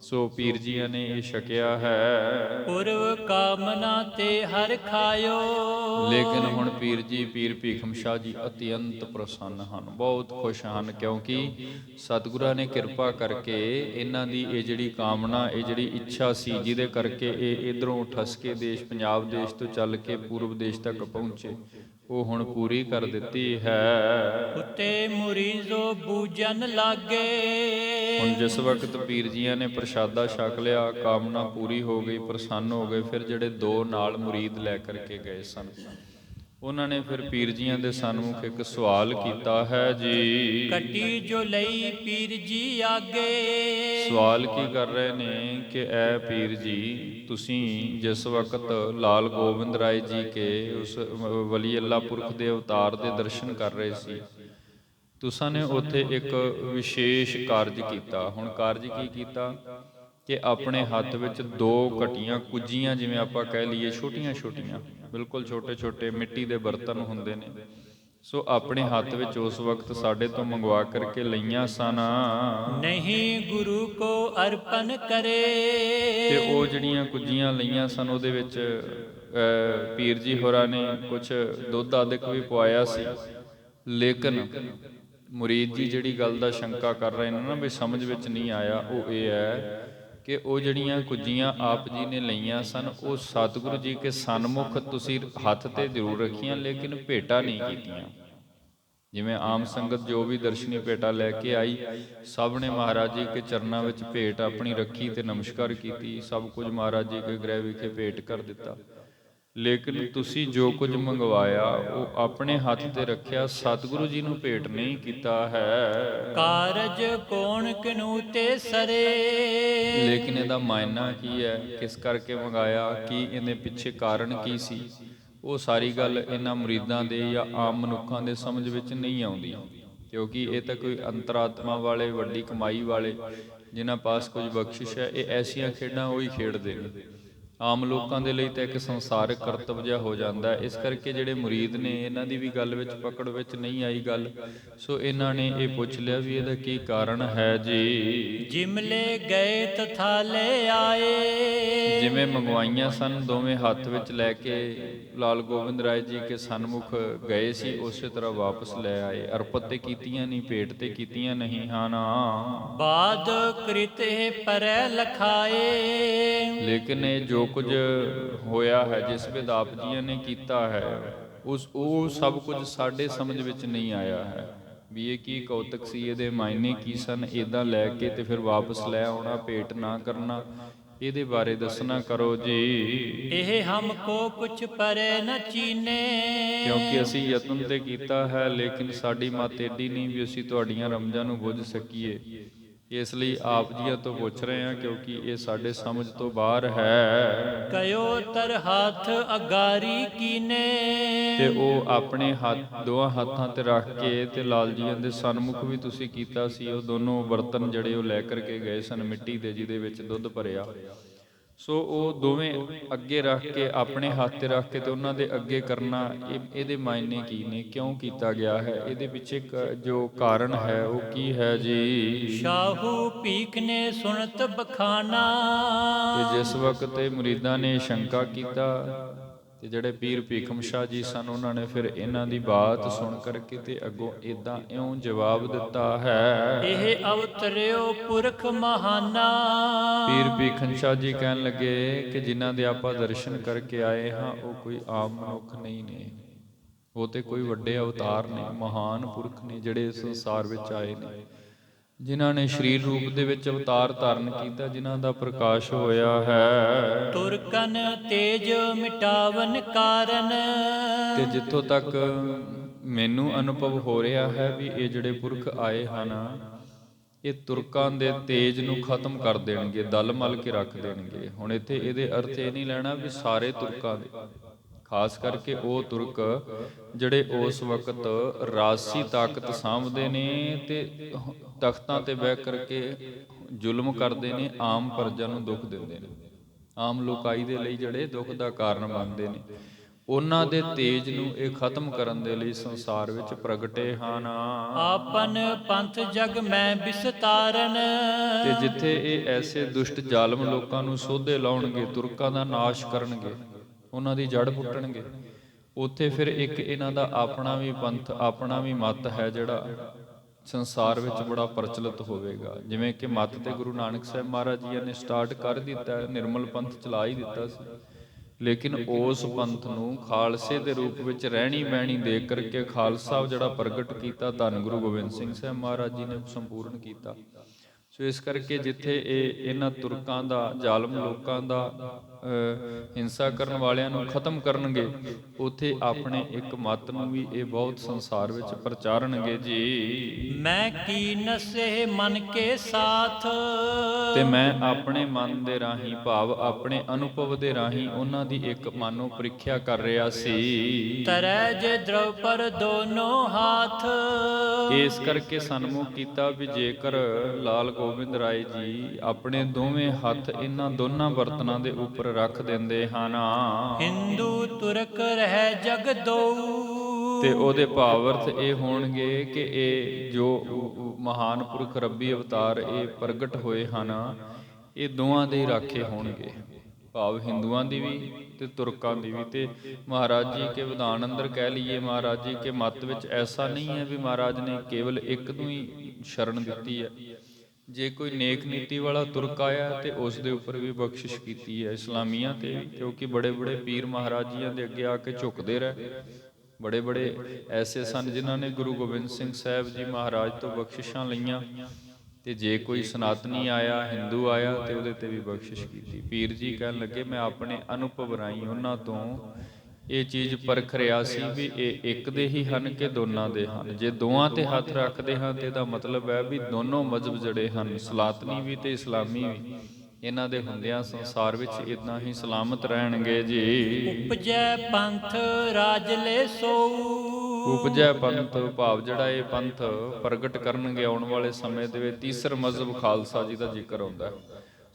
ਸੋ ਪੀਰ ਜੀਆਂ ਨੇ ਇਹ ਛਕਿਆ ਹੈ। ਪੁਰਵ ਕਾਮਨਾ ਤੇ ਹਰ ਖਾਇਓ। ਲੇਕਿਨ ਹੁਣ ਪੀਰ ਜੀ ਪੀਰ ਭੀਖਮ ਸ਼ਾਹ ਜੀ ਅਤਿਅੰਤ ਪ੍ਰਸੰਨ ਹਨ, ਬਹੁਤ ਖੁਸ਼ ਹਨ, ਕਿਉਂਕਿ ਸਤਿਗੁਰਾਂ ਨੇ ਕਿਰਪਾ ਕਰਕੇ ਇਹਨਾਂ ਦੀ ਇਹ ਜਿਹੜੀ ਕਾਮਨਾ, ਇਹ ਜਿਹੜੀ ਇੱਛਾ ਸੀ ਜਿਹਦੇ ਕਰਕੇ ਇਹ ਇਧਰੋਂ ਠਸਕੇ ਦੇਸ਼ ਪੰਜਾਬ ਦੇਸ਼ ਤੋਂ ਚੱਲ ਕੇ ਪੂਰਬ ਦੇਸ਼ ਤੱਕ ਪਹੁੰਚੇ, ਉਹ ਹੁਣ ਪੂਰੀ ਕਰ ਦਿੱਤੀ ਹੈ। ਉਤੇ ਮੁਰੀਜ਼ੋ ਬੂਜਨ ਲਾਗੇ। ਹੁਣ ਜਿਸ ਵਕਤ ਪੀਰ ਜੀਆਂ ਨੇ ਪ੍ਰਸ਼ਾਦਾ ਛਕ ਲਿਆ, ਕਾਮਨਾ ਪੂਰੀ ਹੋ ਗਈ, ਪ੍ਰਸੰਨ ਹੋ ਗਏ, ਫਿਰ ਜਿਹੜੇ ਦੋ ਨਾਲ ਮੁਰੀਦ ਲੈ ਕਰਕੇ ਗਏ ਸਨ, ਉਹਨਾਂ ਨੇ ਫਿਰ ਪੀਰ ਜੀਆਂ ਦੇ ਸਨਮੁਖ ਇੱਕ ਸਵਾਲ ਕੀਤਾ ਹੈ ਜੀ। ਕੱਟੀ ਜੋ ਲਈ ਪੀਰ ਜੀ ਆਗੇ। ਸਵਾਲ ਕੀ ਕਰ ਰਹੇ ਨੇ ਕਿ ਐ ਪੀਰ ਜੀ, ਤੁਸੀਂ ਜਿਸ ਵਕਤ ਲਾਲ ਗੋਬਿੰਦ ਰਾਏ ਜੀ ਕੇ ਉਸ ਵਲੀ ਅੱਲਾ ਪੁਰਖ ਦੇ ਅਵਤਾਰ ਦੇ ਦਰਸ਼ਨ ਕਰ ਰਹੇ ਸੀ, ਤੁਸਾਂ ਨੇ ਉੱਥੇ ਇੱਕ ਵਿਸ਼ੇਸ਼ ਕਾਰਜ ਕੀਤਾ। ਹੁਣ ਕਾਰਜ ਕੀ ਕੀਤਾ ਕਿ ਆਪਣੇ ਹੱਥ ਵਿੱਚ ਦੋ ਘਟੀਆਂ ਕੁੱਜੀਆਂ, ਜਿਵੇਂ ਆਪਾਂ ਕਹਿ ਲਈਏ ਛੋਟੀਆਂ ਛੋਟੀਆਂ, ਬਿਲਕੁਲ ਛੋਟੇ ਛੋਟੇ ਮਿੱਟੀ ਦੇ ਬਰਤਨ ਹੁੰਦੇ ਨੇ, ਸੋ ਆਪਣੇ ਹੱਥ ਵਿੱਚ ਉਸ ਵਕਤ ਸਾਡੇ ਤੋਂ ਮੰਗਵਾ ਕਰਕੇ ਲਈਆਂ ਸਨ। ਨਹੀਂ ਗੁਰੂ ਕੋ ਅਰਪਣ ਕਰੇ। ਤੇ ਉਹ ਜਿਹੜੀਆਂ ਕੁੱਜੀਆਂ ਲਈਆਂ ਸਨ ਉਹਦੇ ਵਿੱਚ ਪੀਰ ਜੀ ਹੋਰਾਂ ਨੇ ਕੁਝ ਦੁੱਧ ਆਦਿਕ ਵੀ ਪਵਾਇਆ ਸੀ, ਲੇਕਿਨ ਮੁਰੀਦ ਜੀ ਜਿਹੜੀ ਗੱਲ ਦਾ ਸ਼ੰਕਾ ਕਰ ਰਹੇ ਨੇ ਨਾ ਵੀ ਸਮਝ ਵਿੱਚ ਨਹੀਂ ਆਇਆ, ਉਹ ਇਹ ਹੈ ਕਿ ਉਹ ਜਿਹੜੀਆਂ ਕੁੱਜੀਆਂ ਆਪ ਜੀ ਨੇ ਲਈਆਂ ਸਨ ਉਹ ਸਤਿਗੁਰੂ ਜੀ ਕੇ ਸਨਮੁਖ ਤੁਸੀਂ ਹੱਥ ਤੇ ਜ਼ਰੂਰ ਰੱਖੀਆਂ, ਲੇਕਿਨ ਭੇਟਾ ਨਹੀਂ ਕੀਤੀਆਂ। ਜਿਵੇਂ ਆਮ ਸੰਗਤ ਜੋ ਵੀ ਦਰਸ਼ਨੀ ਭੇਟਾ ਲੈ ਕੇ ਆਈ, ਸਭ ਨੇ ਮਹਾਰਾਜ ਜੀ ਕੇ ਚਰਨਾਂ ਵਿੱਚ ਭੇਟ ਆਪਣੀ ਰੱਖੀ ਤੇ ਨਮਸਕਾਰ ਕੀਤੀ, ਸਭ ਕੁਝ ਮਹਾਰਾਜ ਜੀ ਕੇ ਗ੍ਰਹਿ ਵਿਖੇ ਭੇਟ ਕਰ ਦਿੱਤਾ। ਲੇਕਿਨ ਤੁਸੀਂ ਜੋ ਕੁਝ ਮੰਗਵਾਇਆ ਉਹ ਆਪਣੇ ਹੱਥ ਤੇ ਰੱਖਿਆ, ਸਤਿਗੁਰੂ ਜੀ ਨੂੰ ਭੇਟ ਨਹੀਂ ਕੀਤਾ ਹੈ। ਕਾਰਜ ਕੌਣ ਕਿਨੂ ਤੇ ਸਰੇ। ਲੇਕਿਨ ਇਹਦਾ ਮਾਇਨਾ ਕੀ ਹੈ, ਕਿਸ ਕਰਕੇ ਮੰਗਾਇਆ, ਕੀ ਇਹਦੇ ਪਿੱਛੇ ਕਾਰਨ ਕੀ ਸੀ, ਉਹ ਸਾਰੀ ਗੱਲ ਇਹਨਾਂ ਮੁਰੀਦਾਂ ਦੇ ਜਾਂ ਆਮ ਮਨੁੱਖਾਂ ਦੇ ਸਮਝ ਵਿੱਚ ਨਹੀਂ ਆਉਂਦੀ। ਕਿਉਂਕਿ ਇਹ ਤਾਂ ਕੋਈ ਅੰਤਰਾਤਮਾ ਵਾਲੇ, ਵੱਡੀ ਕਮਾਈ ਵਾਲੇ, ਜਿਨ੍ਹਾਂ ਪਾਸ ਕੁਝ ਬਖਸ਼ਿਸ਼ ਹੈ, ਇਹ ਐਸੀਆਂ ਖੇਡਾਂ ਉਹੀ ਖੇਡਦੇ ਨੇ। ਆਮ ਲੋਕਾਂ ਦੇ ਲਈ ਤਾਂ ਇੱਕ ਸੰਸਾਰਿਕ ਕਰਤੱਵ ਜਿਹਾ ਹੋ ਜਾਂਦਾ। ਇਸ ਕਰਕੇ ਜਿਹੜੇ ਮੁਰੀਦ ਨੇ ਇਹਨਾਂ ਦੀ ਵੀ ਗੱਲ ਵਿੱਚ ਪਕੜ ਵਿੱਚ ਨਹੀਂ ਆਈ ਗੱਲ, ਸੋ ਇਹਨਾਂ ਨੇ ਇਹ ਪੁੱਛ ਲਿਆ ਵੀ ਇਹਦਾ ਕੀ ਕਾਰਨ ਹੈ ਜੀ। ਜਿਮਲੇ ਗਏ ਤਥਾ ਲੈ ਆਏ। ਜਿਵੇਂ ਮੰਗਵਾਈਆਂ ਸਨ ਦੋਵੇਂ ਹੱਥ ਵਿੱਚ ਲੈ ਕੇ ਲਾਲ ਗੋਬਿੰਦ ਰਾਏ ਜੀ ਕੇ ਸਨਮੁਖ ਗਏ ਸੀ, ਉਸੇ ਤਰ੍ਹਾਂ ਵਾਪਸ ਲੈ ਆਏ। ਅਰਪਤ ਤੇ ਕੀਤੀਆਂ ਨਹੀਂ, ਭੇਟ ਤੇ ਕੀਤੀਆਂ ਨਹੀਂ ਹਨ। ਬਾਦ ਕ੍ਰਿਤੇ ਪਰੈ ਲਖਾਏ। ਲੇਕਿਨ ਇਹ ਜੋ ਕੁਝ ਹੋਇਆ ਹੈ, ਜਿਸ ਵਿਧ ਆਪ ਜੀਆਂ ਨੇ ਕੀਤਾ ਹੈ, ਉਹ ਸਭ ਕੁਝ ਸਾਡੇ ਸਮਝ ਵਿੱਚ ਨਹੀਂ ਆਇਆ ਹੈ ਵੀ ਇਹ ਕੀ ਕੌਤਕ ਸੀ, ਇਹਦੇ ਮਾਇਨੇ ਕੀ ਸਨ। ਇੱਦਾਂ ਲੈ ਕੇ ਤੇ ਫਿਰ ਵਾਪਸ ਲੈ ਆਉਣਾ, ਭੇਟ ਨਾ ਕਰਨਾ, ਇਹਦੇ ਬਾਰੇ ਦੱਸਣਾ ਕਰੋ ਜੀ। ਇਹ ਹਮਕੋ ਕੁਛ ਪਰੈ ਨ ਚੀਨੇ। ਕਿਉਂਕਿ ਅਸੀਂ ਯਤਨ ਤੇ ਕੀਤਾ ਹੈ, ਲੇਕਿਨ ਸਾਡੀ ਮੱਤ ਏਡੀ ਨਹੀਂ ਵੀ ਅਸੀਂ ਤੁਹਾਡੀਆਂ ਰਮਜ਼ਾਂ ਨੂੰ ਬੁੱਝ ਸਕੀਏ। ਇਸ ਲਈ ਆਪ ਜੀਆਂ ਤੋਂ ਪੁੱਛ ਰਹੇ ਹਾਂ, ਕਿਉਂਕਿ ਇਹ ਸਾਡੇ ਸਮਝ ਤੋਂ ਬਾਹਰ ਹੈ। ਕਯੋ ਤਰ ਹੱਥ ਅਗਾਰੀ ਕੀਨੇ। ਤੇ ਉਹ ਆਪਣੇ ਹੱਥ ਦੋਹਾਂ ਹੱਥਾਂ ਤੇ ਰੱਖ ਕੇ ਤੇ ਲਾਲ ਜੀਆਂ ਦੇ ਸਨਮੁਖ ਵੀ ਤੁਸੀਂ ਕੀਤਾ ਸੀ। ਉਹ ਦੋਨੋਂ ਬਰਤਨ ਜਿਹੜੇ ਉਹ ਲੈ ਕਰਕੇ ਗਏ ਸਨ ਮਿੱਟੀ ਦੇ, ਜਿਹਦੇ ਵਿੱਚ ਦੁੱਧ ਭਰਿਆ, ਸੋ ਉਹ ਦੋਵੇਂ ਅੱਗੇ ਰੱਖ ਕੇ ਆਪਣੇ ਹੱਥ ਤੇ ਰੱਖ ਕੇ ਤੇ ਉਹਨਾਂ ਦੇ ਅੱਗੇ ਕਰਨਾ, ਇਹਦੇ ਮਾਇਨੇ ਕੀ ਨੇ, ਕਿਉਂ ਕੀਤਾ ਗਿਆ ਹੈ, ਇਹਦੇ ਪਿੱਛੇ ਜੋ ਕਾਰਨ ਹੈ ਉਹ ਕੀ ਹੈ ਜੀ। ਸ਼ਾਹੂ ਭੀਖ ਨੇ ਸੁਣਤ ਬਖਾਨਾ। ਤੇ ਜਿਸ ਵਕਤ ਇਹ ਮੁਰੀਦਾਂ ਨੇ ਸ਼ੰਕਾ ਕੀਤਾ ਤੇ ਜਿਹੜੇ ਪੀਰ ਭੀਖਮ ਸ਼ਾਹ ਜੀ ਸਨ, ਉਹਨਾਂ ਨੇ ਫਿਰ ਇਹਨਾਂ ਦੀ ਬਾਤ ਸੁਣ ਕਰਕੇ ਤੇ ਅੱਗੋਂ ਇਦਾਂ ਇਉਂ ਜਵਾਬ ਦਿੱਤਾ ਹੈ। ਇਹ ਅਵਤਰਿਓ ਪੁਰਖ ਮਹਾਨਾ। ਪੀਰ ਭੀਖਮ ਸ਼ਾਹ ਜੀ ਕਹਿਣ ਲੱਗੇ ਕਿ ਜਿਨ੍ਹਾਂ ਦੇ ਆਪਾਂ ਦਰਸ਼ਨ ਕਰਕੇ ਆਏ ਹਾਂ, ਉਹ ਕੋਈ ਆਮ ਮਨੁੱਖ ਨਹੀਂ ਨੇ, ਉਹ ਤੇ ਕੋਈ ਵੱਡੇ ਅਵਤਾਰ ਨੇ, ਮਹਾਨ ਪੁਰਖ ਨੇ ਜਿਹੜੇ ਇਸ ਸੰਸਾਰ ਵਿੱਚ ਆਏ ਨੇ, ਜਿਨ੍ਹਾਂ ਨੇ ਸਰੀਰ ਰੂਪ ਦੇ ਵਿੱਚ ਅਵਤਾਰ ਧਾਰਨ ਕੀਤਾ, ਜਿਨ੍ਹਾਂ ਦਾ ਪ੍ਰਕਾਸ਼ ਹੋਇਆ ਹੈ। ਤੁਰਕਨ ਤੇਜ ਮਿਟਾਵਨ ਕਾਰਨ। ਤੇ ਜਿੱਥੋਂ ਤੱਕ ਮੈਨੂੰ ਅਨੁਭਵ ਹੋ ਰਿਹਾ ਹੈ ਵੀ ਇਹ ਜਿਹੜੇ ਪੁਰਖ ਆਏ ਹਨ, ਇਹ ਤੁਰਕਾਂ ਦੇ ਤੇਜ ਨੂੰ ਖਤਮ ਕਰ ਦੇਣਗੇ, ਦਲ ਮਲ ਕੇ ਰੱਖ ਦੇਣਗੇ। ਹੁਣ ਇੱਥੇ ਇਹਦੇ ਅਰਥ ਇਹ ਨਹੀਂ ਲੈਣਾ ਵੀ ਸਾਰੇ ਤੁਰਕਾਂ ਦੇ, ਖਾਸ ਕਰਕੇ ਉਹ ਤੁਰਕ ਜਿਹੜੇ ਉਸ ਵਕਤ ਰਾਜਸੀ ਤਾਕਤ ਸਾਂਭਦੇ ਨੇ ਤੇ ਤਖਤਾਂ ਤੇ ਬਹਿ ਕਰਕੇ ਜ਼ੁਲਮ ਕਰਦੇ ਨੇ, ਆਮ ਪ੍ਰਜਾ ਨੂੰ ਦੁੱਖ ਦਿੰਦੇ ਨੇ, ਆਮ ਲੋਕਾਈ ਦੇ ਲਈ ਜਿਹੜੇ ਦੁੱਖ ਦਾ ਕਾਰਨ ਬਣਦੇ ਨੇ, ਉਹਨਾਂ ਦੇ ਤੇਜ ਨੂੰ ਇਹ ਖਤਮ ਕਰਨ ਦੇ ਲਈ ਸੰਸਾਰ ਵਿੱਚ ਪ੍ਰਗਟੇ ਹਨ। ਆਪਨ ਪੰਥ ਜਗ ਮੈਂ ਵਿਸਤਾਰਨ। ਤੇ ਜਿੱਥੇ ਇਹ ਐਸੇ ਦੁਸ਼ਟ ਜ਼ਾਲਮ ਲੋਕਾਂ ਨੂੰ ਸੋਧੇ ਲਾਉਣਗੇ, ਤੁਰਕਾਂ ਦਾ ਨਾਸ਼ ਕਰਨਗੇ, ਉਹਨਾਂ ਦੀ ਜੜ ਪੁੱਟਣਗੇ, ਉੱਥੇ ਫਿਰ ਇੱਕ ਇਹਨਾਂ ਦਾ ਆਪਣਾ ਵੀ ਪੰਥ, ਆਪਣਾ ਵੀ ਮਤ ਹੈ ਜਿਹੜਾ ਸੰਸਾਰ ਵਿੱਚ ਬੜਾ ਪ੍ਰਚਲਿਤ ਹੋਵੇਗਾ। ਜਿਵੇਂ ਕਿ ਮਤ ਤੇ ਗੁਰੂ ਨਾਨਕ ਸਾਹਿਬ ਮਹਾਰਾਜ ਜੀ ਨੇ ਸਟਾਰਟ ਕਰ ਦਿੱਤਾ, ਨਿਰਮਲ ਪੰਥ ਚਲਾ ਹੀ ਦਿੱਤਾ ਸੀ, ਲੇਕਿਨ ਉਸ ਪੰਥ ਨੂੰ ਖਾਲਸੇ ਦੇ ਰੂਪ ਵਿੱਚ ਰਹਿਣੀ ਬਹਿਣੀ ਦੇ ਕਰਕੇ ਖਾਲਸਾ ਜਿਹੜਾ ਪ੍ਰਗਟ ਕੀਤਾ, ਧੰਨ ਗੁਰੂ ਗੋਬਿੰਦ ਸਿੰਘ ਸਾਹਿਬ ਮਹਾਰਾਜ ਜੀ ਨੇ ਸੰਪੂਰਨ ਕੀਤਾ। ਸੋ ਇਸ ਕਰਕੇ ਜਿੱਥੇ ਇਹ ਇਹਨਾਂ ਤੁਰਕਾਂ ਦਾ, ਜ਼ਾਲਮ ਲੋਕਾਂ ਦਾ, ਹਿੰਸਾ ਕਰਨ ਵਾਲਿਆਂ ਨੂੰ ਖਤਮ ਕਰਨਗੇ, ਉੱਥੇ ਆਪਣੇ ਇੱਕ ਮਤ ਨੂੰ ਵੀ ਇਹ ਬਹੁਤ ਸੰਸਾਰ ਵਿੱਚ ਪ੍ਰਚਾਰਨਗੇ ਜੀ। ਮੈਂ ਕੀ ਨਸੇ ਮਨ ਕੇ ਸਾਥ। ਤੇ ਮੈਂ ਆਪਣੇ ਮਨ ਦੇ ਰਾਹੀਂ, ਭਾਵ ਆਪਣੇ ਅਨੁਭਵ ਦੇ ਰਾਹੀਂ ਉਹਨਾਂ ਦੀ ਇੱਕ ਮਾਨੋ ਪ੍ਰੀਖਿਆ ਕਰ ਰਿਹਾ ਸੀ। ਤਰੈ ਜੇ ਦ੍ਰਵ ਪਰ ਦੋਨੋਂ ਹਾਥ। ਇਸ ਕਰਕੇ ਸਨਮੁਖ ਕੀਤਾ ਵੀ ਜੇਕਰ ਲਾਲ ਗੋਬਿੰਦ ਰਾਏ ਜੀ ਆਪਣੇ ਦੋਵੇਂ ਹੱਥ ਇਹਨਾਂ ਦੋਨਾਂ ਬਰਤਨਾਂ ਦੇ ਉੱਪਰ ਰੱਖ ਦਿੰਦੇ ਹਨ, ਹਿੰਦੂ ਤੁਰਕ ਰਹਿ ਜਗ ਦੋ। ਤੇ ਉਹਦੇ ਭਾਵ ਅਰਥ ਇਹ ਹੋਣਗੇ ਕਿ ਇਹ ਜੋ ਮਹਾਨ ਪੁਰਖ ਰੱਬੀ ਅਵਤਾਰ ਇਹ ਪ੍ਰਗਟ ਹੋਏ ਹਨ, ਇਹ ਦੋਵਾਂ ਦੇ ਹੀ ਰਾਖੇ ਹੋਣਗੇ। ਭਾਵ ਹਿੰਦੂਆਂ ਦੀ ਵੀ ਤੇ ਤੁਰਕਾਂ ਦੀ ਵੀ। ਤੇ ਮਹਾਰਾਜ ਜੀ ਕੇ ਵਿਧਾਨ ਅੰਦਰ ਕਹਿ ਲਈਏ, ਮਹਾਰਾਜ ਜੀ ਕੇ ਮੱਤ ਵਿੱਚ ਐਸਾ ਨਹੀਂ ਹੈ ਵੀ ਮਹਾਰਾਜ ਨੇ ਕੇਵਲ ਇੱਕ ਨੂੰ ਹੀ ਸ਼ਰਨ ਦਿੱਤੀ ਹੈ। ਜੇ ਕੋਈ ਨੇਕ ਨੀਤੀ ਵਾਲਾ ਤੁਰਕ ਆਇਆ ਤੇ ਉਸ ਦੇ ਉੱਪਰ ਵੀ ਬਖਸ਼ਿਸ਼ ਕੀਤੀ ਹੈ, ਇਸਲਾਮੀਆਂ ਤੇ ਵੀ। ਕਿਉਂਕਿ ਬੜੇ ਬੜੇ ਪੀਰ ਮਹਾਰਾਜ ਜੀਆਂ ਦੇ ਅੱਗੇ ਆ ਕੇ ਝੁਕਦੇ ਰਹੇ। ਬੜੇ ਬੜੇ ਐਸੇ ਸਨ ਜਿਨ੍ਹਾਂ ਨੇ ਗੁਰੂ ਗੋਬਿੰਦ ਸਿੰਘ ਸਾਹਿਬ ਜੀ ਮਹਾਰਾਜ ਤੋਂ ਬਖਸ਼ਿਸ਼ਾਂ ਲਈਆਂ। ਤੇ ਜੇ ਕੋਈ ਸਨਾਤਨੀ ਆਇਆ, ਹਿੰਦੂ ਆਇਆ, ਤੇ ਉਹਦੇ ਤੇ ਵੀ ਬਖਸ਼ਿਸ਼ ਕੀਤੀ। ਪੀਰ ਜੀ ਕਹਿਣ ਲੱਗੇ, ਮੈਂ ਆਪਣੇ ਅਨੁਭਵ ਰਾਹੀਂ ਉਹਨਾਂ ਤੋਂ ਇਹ ਚੀਜ਼ ਪਰਖ ਰਿਹਾ ਸੀ ਵੀ ਇਹ ਇੱਕ ਦੇ ਹੀ ਹਨ ਕਿ ਦੋਨਾਂ ਦੇ ਹਨ। ਜੇ ਦੋਵਾਂ ਤੇ ਹੱਥ ਰੱਖਦੇ ਹਾਂ ਤੇ ਇਹਦਾ ਮਤਲਬ ਹੈ ਵੀ ਦੋਨੋਂ ਮਜ਼ਹਬ ਜਿਹੜੇ ਹਨ, ਸਨਾਤਨੀ ਵੀ ਤੇ ਇਸਲਾਮੀ ਵੀ, ਇਹਨਾਂ ਦੇ ਹੁੰਦਿਆਂ ਸੰਸਾਰ ਵਿੱਚ ਇਦਾਂ ਹੀ ਸਲਾਮਤ ਰਹਿਣਗੇ ਜੀ। ਉਪਜੈ ਪੰਥ ਰਾਜਲੇ ਸੋਊ। ਉਪਜੈ ਪੰਥ ਭਾਵ ਜਿਹੜਾ ਇਹ ਪੰਥ ਪ੍ਰਗਟ ਕਰਨਗੇ ਆਉਣ ਵਾਲੇ ਸਮੇਂ ਦੇ ਵਿੱਚ, ਤੀਸਰ ਮਜ਼ਹਬ ਖਾਲਸਾ ਜੀ ਦਾ ਜ਼ਿਕਰ ਆਉਂਦਾ।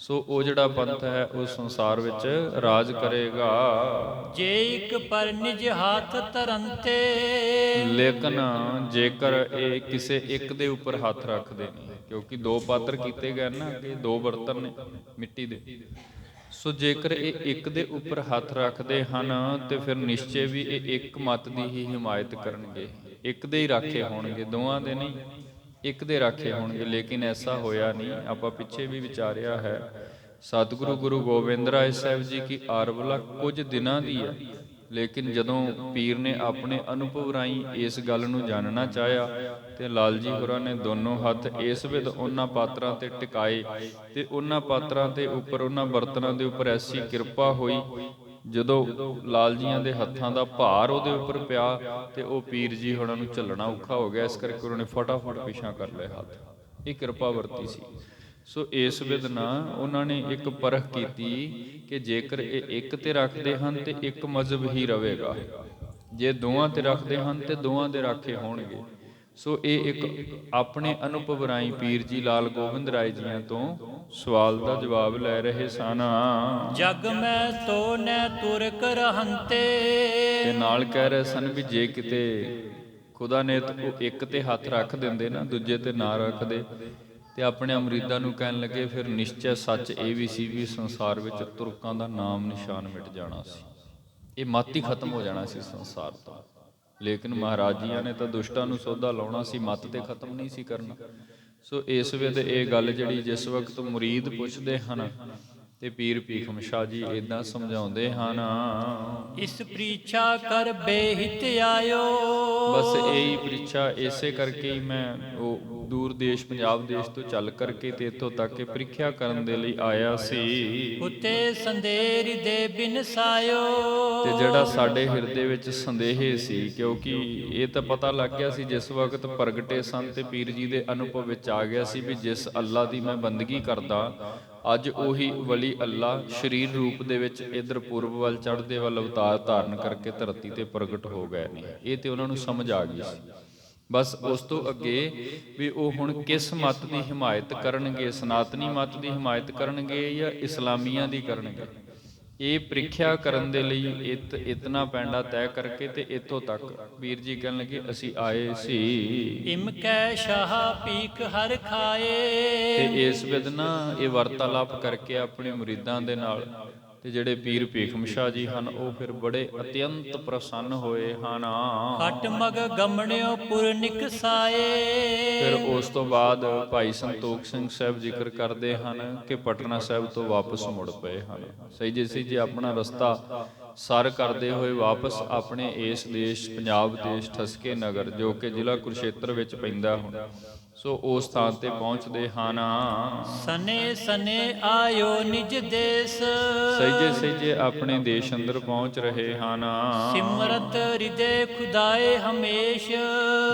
ਸੋ ਉਹ ਜਿਹੜਾ ਪੰਥ ਹੈ ਉਹ ਸੰਸਾਰ ਵਿੱਚ ਰਾਜ ਕਰੇਗਾ। ਜੇ ਇੱਕ ਪਰ ਨਿਜ ਹੱਥ ਧਰੰਤੇ। ਲੇਕਿਨ ਜੇਕਰ ਇਹ ਕਿਸੇ ਇੱਕ ਦੇ ਉੱਪਰ ਹੱਥ ਰੱਖਦੇ ਨੇ, ਕਿਉਂਕਿ ਦੋ ਪਾਤਰ ਕੀਤੇ ਗਏ ਨਾ, ਕਿ ਦੋ ਬਰਤਨ ਨੇ ਮਿੱਟੀ ਦੇ। ਸੋ ਜੇਕਰ ਇਹ ਇੱਕ ਦੇ ਉੱਪਰ ਹੱਥ ਰੱਖਦੇ ਹਨ ਤੇ ਫਿਰ ਨਿਸ਼ਚੇ ਵੀ ਇਹ ਇੱਕ ਮੱਤ ਦੀ ਹੀ ਹਿਮਾਇਤ ਕਰਨਗੇ। ਇੱਕ ਦੇ ਹੀ ਰਾਖੇ ਹੋਣਗੇ, ਦੋਵਾਂ ਦੇ ਨਹੀਂ, ਇੱਕ ਦੇ ਰਾਖੇ ਹੋਣਗੇ। ਲੇਕਿਨ ਐਸਾ ਹੋਇਆ ਨਹੀਂ। ਆਪਾਂ ਪਿੱਛੇ ਵੀ ਵਿਚਾਰਿਆ ਹੈ, ਸਤਿਗੁਰੂ ਗੁਰੂ ਗੋਬਿੰਦ ਰਾਏ ਸਾਹਿਬ ਜੀ ਕੀ ਆਰਬਲਾ ਕੁਝ ਦਿਨਾਂ ਦੀ ਹੈ। ਲੇਕਿਨ ਜਦੋਂ ਪੀਰ ਨੇ ਆਪਣੇ ਅਨੁਭਵ ਰਾਹੀਂ ਇਸ ਗੱਲ ਨੂੰ ਜਾਣਨਾ ਚਾਹਿਆ ਤੇ ਲਾਲ ਜੀ ਹੋਰਾਂ ਨੇ ਦੋਨੋਂ ਹੱਥ ਇਸ ਵਿਧ ਉਹਨਾਂ ਪਾਤਰਾਂ ਤੇ ਟਿਕਾਏ ਤੇ ਉਹਨਾਂ ਪਾਤਰਾਂ ਦੇ ਉੱਪਰ, ਉਹਨਾਂ ਬਰਤਨਾਂ ਦੇ ਉੱਪਰ ਐਸੀ ਕਿਰਪਾ ਹੋਈ, ਜਦੋਂ ਲਾਲ ਜੀਆਂ ਦੇ ਹੱਥਾਂ ਦਾ ਭਾਰ ਉਹਦੇ ਉੱਪਰ ਪਿਆ ਤੇ ਉਹ ਪੀਰ ਜੀ ਹੋਰਾਂ ਨੂੰ ਝੱਲਣਾ ਔਖਾ ਹੋ ਗਿਆ। ਇਸ ਕਰਕੇ ਉਹਨਾਂ ਨੇ ਫਟਾਫਟ ਪਿਛਾਂ ਕਰ ਲਏ ਹੱਥ। ਇਹ ਕਿਰਪਾ ਵਰਤੀ ਸੀ। ਸੋ ਇਸ ਵਿਧ ਨਾਲ ਉਹਨਾਂ ਨੇ ਇੱਕ ਪਰਖ ਕੀਤੀ ਕਿ ਜੇਕਰ ਇਹ ਇੱਕ ਤੇ ਰੱਖਦੇ ਹਨ ਤੇ ਇੱਕ ਮਜ਼ਹਬ ਹੀ ਰਵੇਗਾ, ਜੇ ਦੋਵਾਂ ਤੇ ਰੱਖਦੇ ਹਨ ਤੇ ਦੋਵਾਂ ਦੇ ਰਾਖੇ ਹੋਣਗੇ। ਸੋ ਇਹ ਇੱਕ ਆਪਣੇ ਅਨੁਭਵ ਰਾਹੀਂ ਪੀਰ ਜੀ ਲਾਲ ਗੋਬਿੰਦ ਰਾਏ ਜੀਆਂ ਤੋਂ ਸਵਾਲ ਦਾ ਜਵਾਬ ਲੈ ਰਹੇ ਸਨ। ਜਗ ਮੈਂ ਤੋ ਨੈ ਤੁਰਕ ਰਹੰਤੇ। ਤੇ ਨਾਲ ਕਹਿ ਰਹੇ ਸਨ ਵੀ ਜੇ ਕਿਤੇ ਖੁਦਾ ਨੇ ਉਹ ਇੱਕ ਤੇ ਹੱਥ ਰੱਖ ਦਿੰਦੇ ਨਾ, ਦੂਜੇ ਤੇ ਨਾ ਰੱਖਦੇ, ਤੇ ਆਪਣੇ ਅਮਰੀਦਾਂ ਨੂੰ ਕਹਿਣ ਲੱਗੇ ਫਿਰ ਨਿਸ਼ਚੈ ਸੱਚ ਇਹ ਵੀ ਸੀ ਵੀ ਸੰਸਾਰ ਵਿੱਚ ਤੁਰਕਾਂ ਦਾ ਨਾਮ ਨਿਸ਼ਾਨ ਮਿਟ ਜਾਣਾ ਸੀ। ਇਹ ਮੱਤ ਹੀ ਖਤਮ ਹੋ ਜਾਣਾ ਸੀ ਸੰਸਾਰ ਤੋਂ। ਲੇਕਿਨ ਮਹਾਰਾਜ ਜੀਆਂ ਨੇ ਤਾਂ ਦੁਸ਼ਟਾਂ ਨੂੰ ਸੌਦਾ ਲਾਉਣਾ ਸੀ, ਮੱਤ ਤੇ ਖਤਮ ਨਹੀਂ ਸੀ ਕਰਨਾ। ਸੋ ਇਸ ਵੇਲੇ ਇਹ ਗੱਲ ਜਿਹੜੀ ਜਿਸ ਵਕਤ ਮੁਰੀਦ ਪੁੱਛਦੇ ਹਨ ਤੇ ਪੀਰ ਭੀਖਮ ਸ਼ਾਹ ਜੀ ਇਦਾਂ ਸਮਝਾਉਂਦੇ ਹਨ, ਇਸ ਪ੍ਰੀਖਿਆ ਕਰ ਬੇਹਿਤ ਆਇਓ। ਬਸ ਇਹੀ ਪ੍ਰੀਖਿਆ ਇਸੇ ਕਰਕੇ ਹੀ ਮੈਂ ਉਹ ਦੂਰ ਦੇਸ਼ ਪੰਜਾਬ ਦੇਸ਼ ਤੋਂ ਚੱਲ ਕਰਕੇ ਤੇ ਇੱਥੋਂ ਤੱਕ ਪ੍ਰੀਖਿਆ ਕਰਨ ਦੇ ਲਈ ਆਇਆ ਸੀ। ਉਤੇ ਸੰਦੇਹ ਦੇ ਬਿਨ ਸਾਇਓ। ਤੇ ਜਿਹੜਾ ਸਾਡੇ ਹਿਰਦੇ ਵਿੱਚ ਸੰਦੇਹ ਸੀ, ਕਿਉਂਕਿ ਇਹ ਤਾਂ ਪਤਾ ਲੱਗ ਗਿਆ ਸੀ ਜਿਸ ਵਕਤ ਪ੍ਰਗਟੇ ਸਨ ਤੇ ਪੀਰ ਜੀ ਦੇ ਅਨੁਭਵ ਵਿੱਚ ਆ ਗਿਆ ਸੀ ਵੀ ਜਿਸ ਅੱਲਾ ਦੀ ਮੈਂ ਬੰਦਗੀ ਕਰਦਾ, ਅੱਜ ਉਹੀ ਵਲੀ ਅੱਲਾ ਸਰੀਰ ਰੂਪ ਦੇ ਵਿੱਚ ਇਧਰ ਪੂਰਬ ਵੱਲ ਚੜ੍ਹਦੇ ਵੱਲ ਅਵਤਾਰ ਧਾਰਨ ਕਰਕੇ ਧਰਤੀ ਤੇ ਪ੍ਰਗਟ ਹੋ ਗਏ ਨੇ। ਇਹ ਤੇ ਉਹਨਾਂ ਨੂੰ ਸਮਝ ਆ ਗਈ ਸੀ। ਬਸ ਉਸ ਤੋਂ ਅੱਗੇ ਵੀ ਉਹ ਹੁਣ ਕਿਸ ਮੱਤ ਦੀ ਹਿਮਾਇਤ ਕਰਨਗੇ, ਸਨਾਤਨੀ ਮੱਤ ਦੀ ਹਿਮਾਇਤ ਕਰਨਗੇ ਜਾਂ ਇਸਲਾਮੀਆਂ ਦੀ ਕਰਨਗੇ, ਇਹ ਪ੍ਰੀਖਿਆ ਕਰਨ ਦੇ ਲਈ ਇਤਨਾ ਪੈਂਡਾ ਤੈਅ ਕਰਕੇ ਤੇ ਇੱਥੋਂ ਤੱਕ ਵੀਰ ਜੀ ਕਹਿਣ ਲੱਗੇ ਅਸੀਂ ਆਏ ਸੀ। ਇਮ ਕੈ ਸ਼ਾਹ ਪੀਕ ਹਰ ਖਾਏ। ਤੇ ਇਸ ਵਿਧ ਨਾ ਇਹ ਵਾਰਤਾਲਾਪ ਕਰਕੇ ਆਪਣੇ ਮੁਰੀਦਾਂ ਦੇ ਨਾਲ ਤੇ ਜਿਹੜੇ ਪੀਰ ਭੀਖਮ ਸ਼ਾਹ ਜੀ ਹਨ ਉਹ ਫਿਰ ਬੜੇ ਅਤਿਅੰਤ ਪ੍ਰਸੰਨ ਹੋਏ ਹਨ। ਹਟ ਮਗ ਗਮਣਿਓ ਪੁਰ ਨਿਕਸਾਏ। ਫਿਰ ਉਸ ਤੋਂ ਬਾਅਦ ਭਾਈ ਸੰਤੋਖ ਸਿੰਘ ਸਾਹਿਬ ਜ਼ਿਕਰ ਕਰਦੇ ਹਨ ਕਿ ਪਟਨਾ ਸਾਹਿਬ ਤੋਂ ਵਾਪਸ ਮੁੜ ਪਏ ਹਨ। ਸਹਿਜੇ ਸਹਿਜੇ ਆਪਣਾ ਰਸਤਾ ਸਰ ਕਰਦੇ ਹੋਏ ਵਾਪਸ ਆਪਣੇ ਇਸ ਦੇਸ਼ ਪੰਜਾਬ ਦੇਸ਼ ਠਸਕੇ ਨਗਰ, ਜੋ ਕਿ ਜ਼ਿਲ੍ਹਾ ਕੁਰਸ਼ੇਤਰ ਵਿੱਚ ਪੈਂਦਾ ਹੁਣ, ਸੋ ਉਸ ਸਥਾਨ ਤੇ ਪਹੁੰਚਦੇ ਹਨ। ਸਨੇ ਸਨੇ ਆਇਓ ਨਿਜ ਦੇਸ। ਸਹਿਜੇ ਸਹਿਜੇ ਆਪਣੇ ਦੇਸ਼ ਅੰਦਰ ਪਹੁੰਚ ਰਹੇ ਹਨ। ਸਿਮਰਤ ਹਿਰਦੇ ਖੁਦਾਏ ਹਮੇਸ਼।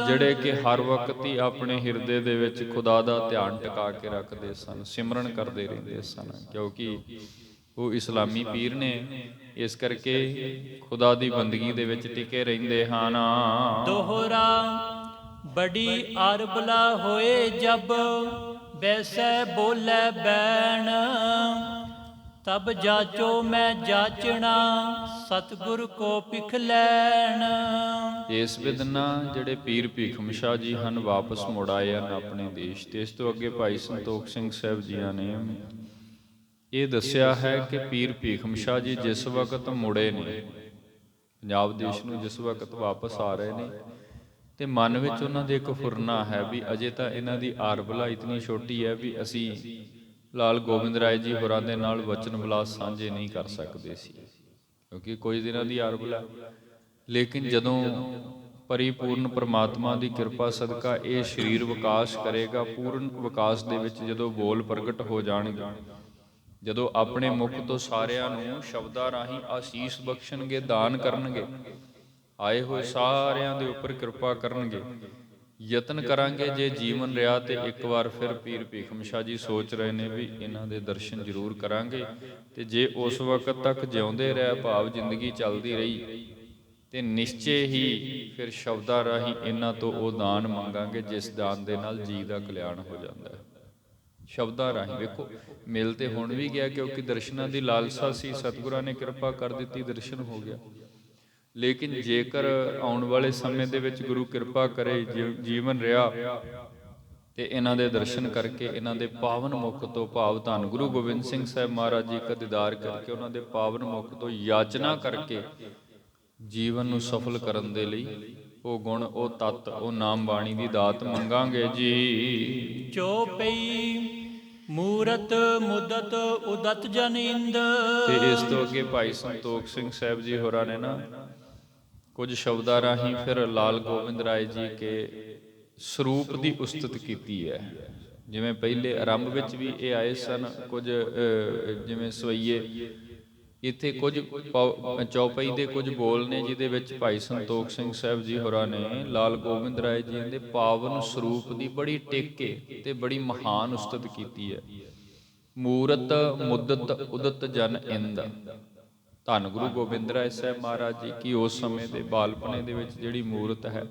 ਜਿਹੜੇ ਕਿ ਹਰ ਵਕਤ ਹੀ ਆਪਣੇ ਹਿਰਦੇ ਦੇ ਵਿੱਚ ਖੁਦਾ ਦਾ ਧਿਆਨ ਟਿਕਾ ਕੇ ਰੱਖਦੇ ਸਨ, ਸਿਮਰਨ ਕਰਦੇ ਰਹਿੰਦੇ ਸਨ, ਕਿਉਂਕਿ ਉਹ ਇਸਲਾਮੀ ਪੀਰ ਨੇ। ਇਸ ਕਰਕੇ ਖੁਦਾ ਦੀ ਬੰਦਗੀ ਦੇ ਵਿੱਚ ਟਿਕੇ ਰਹਿੰਦੇ ਹਨ। ਦੋਹਰਾ ਬੜੀ ਅਰਬਲਾ ਹੋਏ ਜਬ ਵੈਸੈ ਬੋਲੇ ਬੈਣ। ਤਬ ਜਾਚੋ ਮੈਂ ਜਾਚਣਾ ਸਤਿਗੁਰ ਕੋ ਪਿਖ ਲੈਣ। ਇਸ ਵਿਧ ਨਾਲ ਜਿਹੜੇ ਪੀਰ ਭੀਖਮ ਸ਼ਾਹ ਜੀ ਹਨ ਵਾਪਸ ਮੁੜ ਆਏ ਹਨ ਆਪਣੇ ਦੇਸ਼ ਤੇ। ਇਸ ਤੋਂ ਅੱਗੇ ਭਾਈ ਸੰਤੋਖ ਸਿੰਘ ਸਾਹਿਬ ਜੀਆਂ ਨੇ ਇਹ ਦੱਸਿਆ ਹੈ ਕਿ ਪੀਰ ਭੀਖਮ ਸ਼ਾਹ ਜੀ ਜਿਸ ਵਕਤ ਮੁੜੇ ਨੇ, ਪੰਜਾਬ ਦੇਸ਼ ਨੂੰ ਜਿਸ ਵਕਤ ਵਾਪਸ ਆ ਰਹੇ ਨੇ, ਤੇ ਮਨ ਵਿੱਚ ਉਹਨਾਂ ਦੇ ਇੱਕ ਫੁਰਨਾ ਹੈ ਵੀ ਅਜੇ ਤਾਂ ਇਹਨਾਂ ਦੀ ਆਰਬਲਾ ਇਤਨੀ ਛੋਟੀ ਹੈ ਵੀ ਅਸੀਂ ਲਾਲ ਗੋਬਿੰਦ ਰਾਏ ਜੀ ਹੋਰਾਂ ਦੇ ਨਾਲ ਵਚਨ ਵਿਲਾਸ ਸਾਂਝੇ ਨਹੀਂ ਕਰ ਸਕਦੇ ਸੀ, ਕਿਉਂਕਿ ਕੁਝ ਦਿਨਾਂ ਦੀ ਆਰਬਲਾ। ਲੇਕਿਨ ਜਦੋਂ ਪਰਿਪੂਰਨ ਪਰਮਾਤਮਾ ਦੀ ਕਿਰਪਾ ਸਦਕਾ ਇਹ ਸਰੀਰ ਵਿਕਾਸ ਕਰੇਗਾ, ਪੂਰਨ ਵਿਕਾਸ ਦੇ ਵਿੱਚ ਜਦੋਂ ਬੋਲ ਪ੍ਰਗਟ ਹੋ ਜਾਣਗੇ, ਜਦੋਂ ਆਪਣੇ ਮੁਖ ਤੋਂ ਸਾਰਿਆਂ ਨੂੰ ਸ਼ਬਦਾਂ ਰਾਹੀਂ ਆਸ਼ੀਸ਼ ਬਖਸ਼ਣਗੇ, ਦਾਨ ਕਰਨਗੇ, ਆਏ ਹੋਏ ਸਾਰਿਆਂ ਦੇ ਉੱਪਰ ਕਿਰਪਾ ਕਰਨਗੇ, ਯਤਨ ਕਰਾਂਗੇ ਜੇ ਜੀਵਨ ਰਿਹਾ ਤੇ ਇੱਕ ਵਾਰ ਫਿਰ ਪੀਰ ਭੀਖਮ ਸ਼ਾਹ ਜੀ ਸੋਚ ਰਹੇ ਨੇ ਵੀ ਇਹਨਾਂ ਦੇ ਦਰਸ਼ਨ ਜ਼ਰੂਰ ਕਰਾਂਗੇ। ਤੇ ਜੇ ਉਸ ਵਕਤ ਤੱਕ ਜਿਉਂਦੇ ਰਹਿ, ਭਾਵ ਜ਼ਿੰਦਗੀ ਚੱਲਦੀ ਰਹੀ, ਤੇ ਨਿਸ਼ਚੇ ਹੀ ਫਿਰ ਸ਼ਬਦਾਂ ਰਾਹੀਂ ਇਹਨਾਂ ਤੋਂ ਉਹ ਦਾਨ ਮੰਗਾਂਗੇ ਜਿਸ ਦਾਨ ਦੇ ਨਾਲ ਜੀ ਦਾ ਕਲਿਆਣ ਹੋ ਜਾਂਦਾ ਹੈ। ਸ਼ਬਦਾਂ ਰਾਹੀਂ ਵੇਖੋ, ਮਿਲ ਤੇ ਹੁਣ ਵੀ ਗਿਆ ਕਿਉਂਕਿ ਦਰਸ਼ਨਾਂ ਦੀ ਲਾਲਸਾ ਸੀ, ਸਤਿਗੁਰਾਂ ਨੇ ਕਿਰਪਾ ਕਰ ਦਿੱਤੀ, ਦਰਸ਼ਨ ਹੋ ਗਿਆ। ਲੇਕਿਨ ਜੇਕਰ ਆਉਣ ਵਾਲੇ ਸਮੇਂ ਦੇ ਵਿੱਚ ਗੁਰੂ ਕਿਰਪਾ ਕਰੇ, ਜੀਵਨ ਰਿਹਾ, ਤੇ ਇਹਨਾਂ ਦੇ ਦਰਸ਼ਨ ਕਰਕੇ ਇਹਨਾਂ ਦੇ ਪਾਵਨ ਮੁਖ ਤੋਂ, ਭਾਵ ਧੰਨ ਗੁਰੂ ਗੋਬਿੰਦ ਸਿੰਘ ਸਾਹਿਬ ਮਹਾਰਾਜ ਜੀ ਦਾ ਦੀਦਾਰ ਕਰਕੇ ਉਹਨਾਂ ਦੇ ਪਾਵਨ ਮੁਖ ਤੋਂ ਯਾਚਨਾ ਕਰਕੇ ਜੀਵਨ ਨੂੰ ਸਫਲ ਕਰਨ ਦੇ ਲਈ ਉਹ ਗੁਣ, ਉਹ ਤੱਤ, ਉਹ ਨਾਮ ਬਾਣੀ ਦੀ ਦਾਤ ਮੰਗਾਂਗੇ ਜੀ। ਚੌਪਈ ਮੂਰਤ ਮੁਦਤ ਉਦਤ ਜਨਿੰਦ। ਤੇ ਇਸ ਤੋਂ ਅੱਗੇ ਭਾਈ ਸੰਤੋਖ ਸਿੰਘ ਸਾਹਿਬ ਜੀ ਹੋਰਾਂ ਨੇ ਨਾ ਕੁਝ ਸ਼ਬਦਾਂ ਰਾਹੀਂ ਫਿਰ ਲਾਲ ਗੋਬਿੰਦ ਰਾਏ ਜੀ ਕੇ ਸਰੂਪ ਦੀ ਉਸਤਤ ਕੀਤੀ ਹੈ। ਜਿਵੇਂ ਪਹਿਲੇ ਆਰੰਭ ਵਿੱਚ ਵੀ ਇਹ ਆਏ ਸਨ, ਕੁਝ ਜਿਵੇਂ ਸਵਈਏ, ਇੱਥੇ ਕੁਝ ਚੌਪਈ ਦੇ ਕੁਝ ਬੋਲ ਨੇ ਜਿਹਦੇ ਵਿੱਚ ਭਾਈ ਸੰਤੋਖ ਸਿੰਘ ਸਾਹਿਬ ਜੀ ਹੋਰਾਂ ਨੇ ਲਾਲ ਗੋਬਿੰਦ ਰਾਏ ਜੀ ਦੇ ਪਾਵਨ ਸਰੂਪ ਦੀ ਬੜੀ ਟੇਕੇ ਤੇ ਬੜੀ ਮਹਾਨ ਉਸਤਤ ਕੀਤੀ ਹੈ। ਮੂਰਤ ਮੁਦਤ ਉਦਤ ਜਨ ਇੰਦ। ਧੰਨ ਗੁਰੂ ਗੋਬਿੰਦ ਰਾਏ ਸਾਹਿਬ ਮਹਾਰਾਜ ਜੀ ਕੀ ਉਸ ਸਮੇਂ ਦੇ ਬਾਲਪਨੇ ਦੇ ਵਿੱਚ ਜਿਹੜੀ ਮੂਰਤ ਹੈ,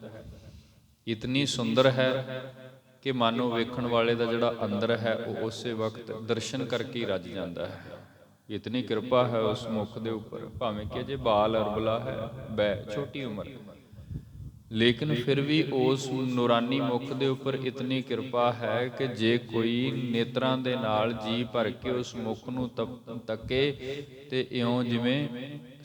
ਇਤਨੀ ਸੁੰਦਰ ਹੈ ਕਿ ਮਾਨੋ ਵੇਖਣ ਵਾਲੇ ਦਾ ਜਿਹੜਾ ਅੰਦਰ ਹੈ ਉਹ ਉਸੇ ਵਕਤ ਦਰਸ਼ਨ ਕਰਕੇ ਹੀ ਰੱਜ ਜਾਂਦਾ ਹੈ। ਇਤਨੀ ਕਿਰਪਾ ਹੈ ਉਸ ਮੁਖ ਦੇ ਉੱਪਰ, ਭਾਵੇਂ ਕਿ ਜੇ ਬਾਲ ਅਰਬਲਾ ਹੈ, ਬੈ ਛੋਟੀ ਉਮਰ, ਲੇਕਿਨ ਫਿਰ ਵੀ ਉਸ ਨੂਰਾਨੀ ਮੁਖ ਦੇ ਉੱਪਰ ਇਤਨੀ ਕਿਰਪਾ ਹੈ ਕਿ ਜੇ ਕੋਈ ਨੇਤਰਾਂ ਦੇ ਨਾਲ ਜੀ ਭਰ ਕੇ ਉਸ ਮੁਖ ਨੂੰ ਤੱਕੇ ਤੇ ਇਉਂ ਜਿਵੇਂ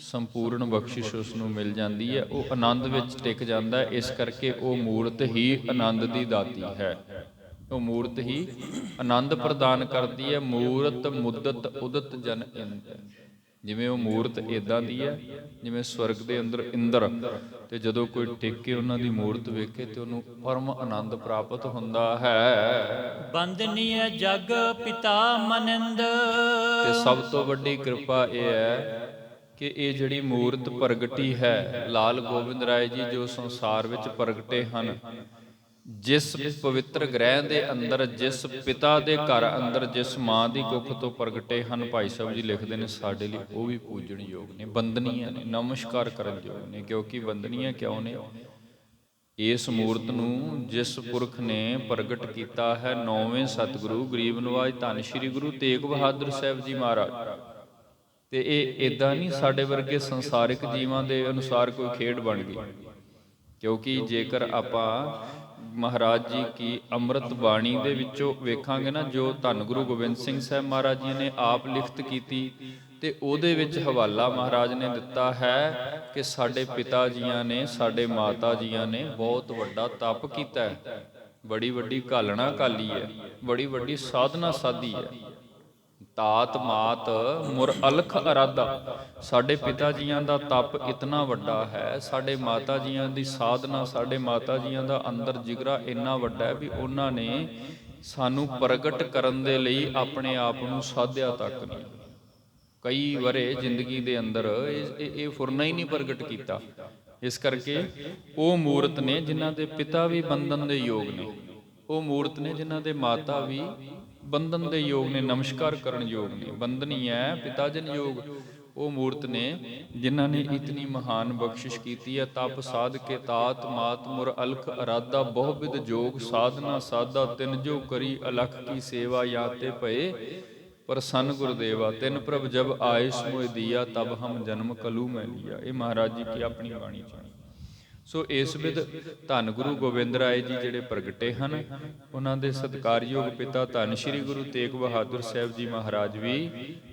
ਸੰਪੂਰਨ ਬਖਸ਼ਿਸ਼ ਉਸ ਨੂੰ ਮਿਲ ਜਾਂਦੀ ਹੈ, ਉਹ ਆਨੰਦ ਵਿੱਚ ਟਿਕ ਜਾਂਦਾ ਹੈ। ਇਸ ਕਰਕੇ ਉਹ ਮੂਰਤ ਹੀ ਆਨੰਦ ਦੀ ਦਾਤੀ ਹੈ, ਉਹ ਮੂਰਤ ਹੀ ਆਨੰਦ ਪ੍ਰਦਾਨ ਕਰਦੀ ਹੈ। ਮੂਰਤ ਮੁਦਤ ਉਦਤ ਜਨ ਇੰਦ। ਜਿਵੇਂ ਉਹ ਮੂਰਤ ਇਦਾਂ ਦੀ ਹੈ ਜਿਵੇਂ ਸਵਰਗ ਦੇ ਅੰਦਰ ਇੰਦਰ, ਤੇ ਜਦੋਂ ਕੋਈ ਟਿਕ ਕੇ ਉਹਨਾਂ ਦੀ ਮੂਰਤ ਵੇਖੇ ਤੇ ਉਹਨੂੰ ਪਰਮ ਆਨੰਦ ਪ੍ਰਾਪਤ ਹੁੰਦਾ ਹੈ। ਬੰਦਨੀਏ ਜਗ ਪਿਤਾ ਮਨਿੰਦ। ਤੇ ਸਭ ਤੋਂ ਵੱਡੀ ਕਿਰਪਾ ਇਹ ਹੈ ਕਿ ਇਹ ਜਿਹੜੀ ਮੂਰਤ ਪ੍ਰਗਟੀ ਹੈ, ਲਾਲ ਗੋਬਿੰਦ ਰਾਏ ਜੀ ਜੋ ਸੰਸਾਰ ਵਿੱਚ ਪ੍ਰਗਟੇ ਹਨ, ਜਿਸ ਪਵਿੱਤਰ ਗ੍ਰਹਿ ਦੇ ਅੰਦਰ, ਜਿਸ ਪਿਤਾ ਦੇ ਘਰ ਅੰਦਰ, ਜਿਸ ਮਾਂ ਦੀ ਕੁੱਖ ਤੋਂ ਪ੍ਰਗਟੇ ਹਨ, ਭਾਈ ਸਾਹਿਬ ਜੀ ਲਿਖਦੇ ਨੇ ਸਾਡੇ ਲਈ ਉਹ ਵੀ ਪੂਜਣ ਯੋਗ ਨੇ, ਬੰਦਨੀਆਂ ਨੇ, ਨਮਸਕਾਰ ਕਰਨ ਯੋਗ ਨੇ। ਕਿਉਂਕਿ ਬੰਦਨੀਆਂ ਕਿਉਂ ਨੇ? ਇਸ ਮੂਰਤ ਨੂੰ ਜਿਸ ਪੁਰਖ ਨੇ ਪ੍ਰਗਟ ਕੀਤਾ ਹੈ, ਨੌਵੇਂ ਸਤਿਗੁਰੂ ਗਰੀਬ ਨਵਾਜ ਧੰਨ ਸ਼੍ਰੀ ਗੁਰੂ ਤੇਗ ਬਹਾਦਰ ਸਾਹਿਬ ਜੀ ਮਹਾਰਾਜ। ਤੇ ਇਹ ਇਦਾਂ ਨਹੀਂ ਸਾਡੇ ਵਰਗੇ ਸੰਸਾਰਿਕ ਜੀਵਾਂ ਦੇ ਅਨੁਸਾਰ ਕੋਈ ਖੇਡ ਬਣ ਗਈ, ਕਿਉਂਕਿ ਜੇਕਰ ਆਪਾਂ ਮਹਾਰਾਜ ਜੀ ਕੀ ਅੰਮ੍ਰਿਤ ਬਾਣੀ ਦੇ ਵਿੱਚੋਂ ਵੇਖਾਂਗੇ ਨਾ, ਜੋ ਧੰਨ ਗੁਰੂ ਗੋਬਿੰਦ ਸਿੰਘ ਸਾਹਿਬ ਮਹਾਰਾਜ ਜੀ ਨੇ ਆਪ ਲਿਖਤ ਕੀਤੀ, ਤੇ ਉਹਦੇ ਵਿੱਚ ਹਵਾਲਾ ਮਹਾਰਾਜ ਨੇ ਦਿੱਤਾ ਹੈ ਕਿ ਸਾਡੇ ਪਿਤਾ ਜੀਆਂ ਨੇ, ਸਾਡੇ ਮਾਤਾ ਜੀਆਂ ਨੇ ਬਹੁਤ ਵੱਡਾ ਤਪ ਕੀਤਾ ਹੈ, ਬੜੀ ਵੱਡੀ ਘਾਲਣਾ ਘਾਲੀ ਹੈ, ਬੜੀ ਵੱਡੀ ਸਾਧਨਾ ਸਾਧੀ ਹੈ। ਤਾਤ ਮਾਤ ਮੁਰ ਅਲਖ ਅਰਾਧਾ। ਸਾਡੇ ਪਿਤਾ ਜੀਆਂ ਦਾ ਤਪ ਇਤਨਾ ਵੱਡਾ ਹੈ, ਸਾਡੇ ਮਾਤਾ ਜੀਆਂ ਦੀ ਸਾਧਨਾ, ਸਾਡੇ ਮਾਤਾ ਜੀਆਂ ਦਾ ਅੰਦਰ ਜਿਗਰਾ ਇੰਨਾ ਵੱਡਾ ਹੈ ਵੀ ਉਹਨਾਂ ਨੇ ਸਾਨੂੰ ਪ੍ਰਗਟ ਕਰਨ ਦੇ ਲਈ ਆਪਣੇ ਆਪ ਨੂੰ ਸਾਧਿਆ ਤੱਕ ਨਹੀਂ। ਕਈ ਵਰੇ ਜ਼ਿੰਦਗੀ ਦੇ ਅੰਦਰ ਇਹ ਫੁਰਨਾ ਹੀ ਨਹੀਂ ਪ੍ਰਗਟ ਕੀਤਾ। ਇਸ ਕਰਕੇ ਉਹ ਮੂਰਤ ਨੇ ਜਿਨ੍ਹਾਂ ਦੇ ਪਿਤਾ ਵੀ ਬੰਧਨ ਦੇ ਯੋਗ ਨੇ, ਉਹ ਮੂਰਤ ਨੇ ਜਿਨ੍ਹਾਂ ਦੇ ਮਾਤਾ ਵੀ ਬੰਧਨ ਦੇ ਯੋਗ ਨੇ, ਨਮਸਕਾਰ ਕਰਨ ਯੋਗ ਨੇ। ਬੰਧਨੀ ਹੈ ਪਿਤਾ ਜਨ ਯੋਗ। ਉਹ ਮੂਰਤ ਨੇ ਜਿਨ੍ਹਾਂ ਨੇ ਇਤਨੀ ਮਹਾਨ ਬਖਸ਼ਿਸ਼ ਕੀਤੀ ਹੈ। ਤਪ ਸਾਧ ਕੇ ਤਾਤ ਮਾਤ ਮੁਰ ਅਲਖ ਅਰਾਧਾ, ਬਹੁ ਵਿਦ ਜੋਗ ਸਾਧਨਾ ਸਾਧਾ, ਤਿਨ ਜੋ ਕਰੀ ਅਲਖ ਕੀ ਸੇਵਾ, ਯਾਤੇ ਭਏ ਪ੍ਰਸੰਨ ਗੁਰਦੇਵਾ, ਤਿਨ ਪ੍ਰਭ ਜਬ ਆਇਸ ਮੋਇ ਦੀਆ, ਤਬ ਹਮ ਜਨਮ ਕਲੂ ਮੈਂ ਲਿਆ। ਇਹ ਮਹਾਰਾਜ ਜੀ ਕੀ ਆਪਣੀ ਬਾਣੀ ਚ। ਸੋ ਇਸ ਵਿਧ ਧੰਨ ਗੁਰੂ ਗੋਬਿੰਦ ਰਾਏ ਜੀ ਜਿਹੜੇ ਪ੍ਰਗਟੇ ਹਨ, ਉਹਨਾਂ ਦੇ ਸਤਿਕਾਰਯੋਗ ਪਿਤਾ ਧੰਨ ਸ਼੍ਰੀ ਗੁਰੂ ਤੇਗ ਬਹਾਦਰ ਸਾਹਿਬ ਜੀ ਮਹਾਰਾਜ ਵੀ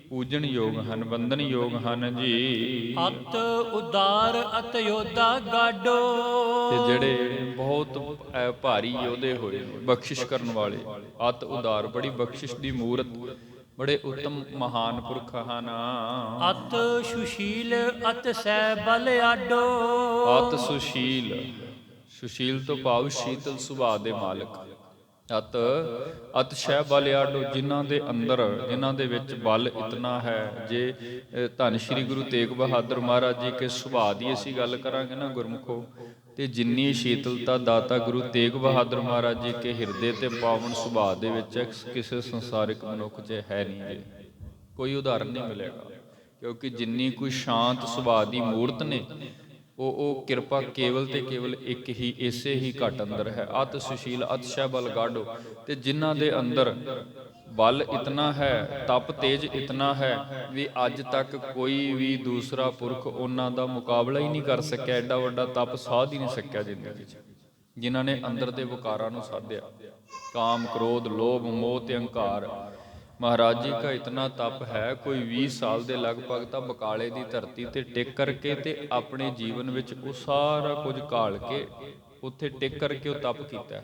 ਪੂਜਨ ਯੋਗ ਹਨ, ਵੰਦਨ ਯੋਗ ਹਨ ਜੀ। ਅਤ ਉਦਾਰ ਅਤ ਯੋਧਾ ਗਾਡੋ, ਤੇ ਜਿਹੜੇ ਬਹੁਤ ਭਾਰੀ ਯੋਧੇ ਹੋਏ ਨੇ, ਬਖਸ਼ਿਸ਼ ਕਰਨ ਵਾਲੇ, ਅਤ ਉਦਾਰ, ਬੜੀ ਬਖਸ਼ਿਸ਼ ਦੀ ਮੂਰਤ, ਬੜੇ ਉੱਤਮ ਮਹਾਨ ਪੁਰਖ ਹਨ। ਅਤ ਸੁਸ਼ੀਲ ਅਤ ਸੈ ਬਲ ਆਡੋ, ਅਤ ਸੁਸ਼ੀਲ, ਸੁਸ਼ੀਲ ਤੋਂ ਭਾਵ ਸ਼ੀਤਲ ਸੁਭਾਅ ਦੇ ਮਾਲਕ। ਅਤ ਸ਼ੈ ਬਲ ਆਡੋ, ਜਿਨ੍ਹਾਂ ਦੇ ਅੰਦਰ, ਜਿਨ੍ਹਾਂ ਦੇ ਵਿੱਚ ਬਲ ਇਤਨਾ ਹੈ। ਜੇ ਧੰਨ ਸ਼੍ਰੀ ਗੁਰੂ ਤੇਗ ਬਹਾਦਰ ਮਹਾਰਾਜ ਜੀ ਕੇ ਸੁਭਾਅ ਦੀ ਅਸੀਂ ਗੱਲ ਕਰਾਂਗੇ ਨਾ ਗੁਰਮੁਖੋ, ਤੇ ਜਿੰਨੀ ਸ਼ੀਤਲਤਾ ਦਾਤਾ ਗੁਰੂ ਤੇਗ ਬਹਾਦਰ ਮਹਾਰਾਜ ਜੀ ਕੇ ਹਿਰਦੇ ਤੇ ਪਾਵਨ ਸੁਭਾਅ ਦੇ ਵਿੱਚ ਕਿਸੇ ਸੰਸਾਰਿਕ ਮਨੁੱਖ 'ਚ ਹੈ ਨਹੀਂ ਜੀ, ਕੋਈ ਉਦਾਹਰਨ ਨਹੀਂ ਮਿਲੇਗਾ। ਕਿਉਂਕਿ ਜਿੰਨੀ ਕੋਈ ਸ਼ਾਂਤ ਸੁਭਾਅ ਦੀ ਮੂਰਤ ਨੇ, ਉਹ ਕਿਰਪਾ ਕੇਵਲ ਤੇ ਕੇਵਲ ਇੱਕ ਹੀ, ਇਸੇ ਹੀ ਘਟ ਅੰਦਰ ਹੈ। ਅਤ ਸੁਸ਼ੀਲ ਅਤ ਸ਼ੈ ਬਲ ਗਾਢੋ, ਤੇ ਜਿਨ੍ਹਾਂ ਦੇ ਅੰਦਰ ਬਲ ਇਤਨਾ ਹੈ, ਤਪ ਤੇਜ ਇਤਨਾ ਹੈ ਵੀ ਅੱਜ ਤੱਕ ਕੋਈ ਵੀ ਦੂਸਰਾ ਪੁਰਖ ਉਹਨਾਂ ਦਾ ਮੁਕਾਬਲਾ ਹੀ ਨਹੀਂ ਕਰ ਸਕਿਆ। ਐਡਾ ਵੱਡਾ ਤਪ ਸਾਧ ਹੀ ਨਹੀਂ ਸਕਿਆ ਜ਼ਿੰਦਗੀ 'ਚ, ਜਿਨ੍ਹਾਂ ਨੇ ਅੰਦਰ ਦੇ ਵਿਕਾਰਾਂ ਨੂੰ ਸਾਧਿਆ, ਕਾਮ ਕ੍ਰੋਧ ਲੋਭ ਮੋਹ ਤੇ ਅਹੰਕਾਰ। ਮਹਾਰਾਜ ਜੀ ਦਾ ਇਤਨਾ ਤਪ ਹੈ, ਕੋਈ 20 ਸਾਲ ਦੇ ਲਗਭਗ ਤਾਂ ਬਕਾਲੇ ਦੀ ਧਰਤੀ ਤੇ ਟਿਕ ਕਰਕੇ ਤੇ ਆਪਣੇ ਜੀਵਨ ਵਿੱਚ ਉਹ ਸਾਰਾ ਕੁਝ ਘਾਲ ਕੇ ਉੱਥੇ ਟਿਕ ਕਰਕੇ ਉਹ ਤਪ ਕੀਤਾ।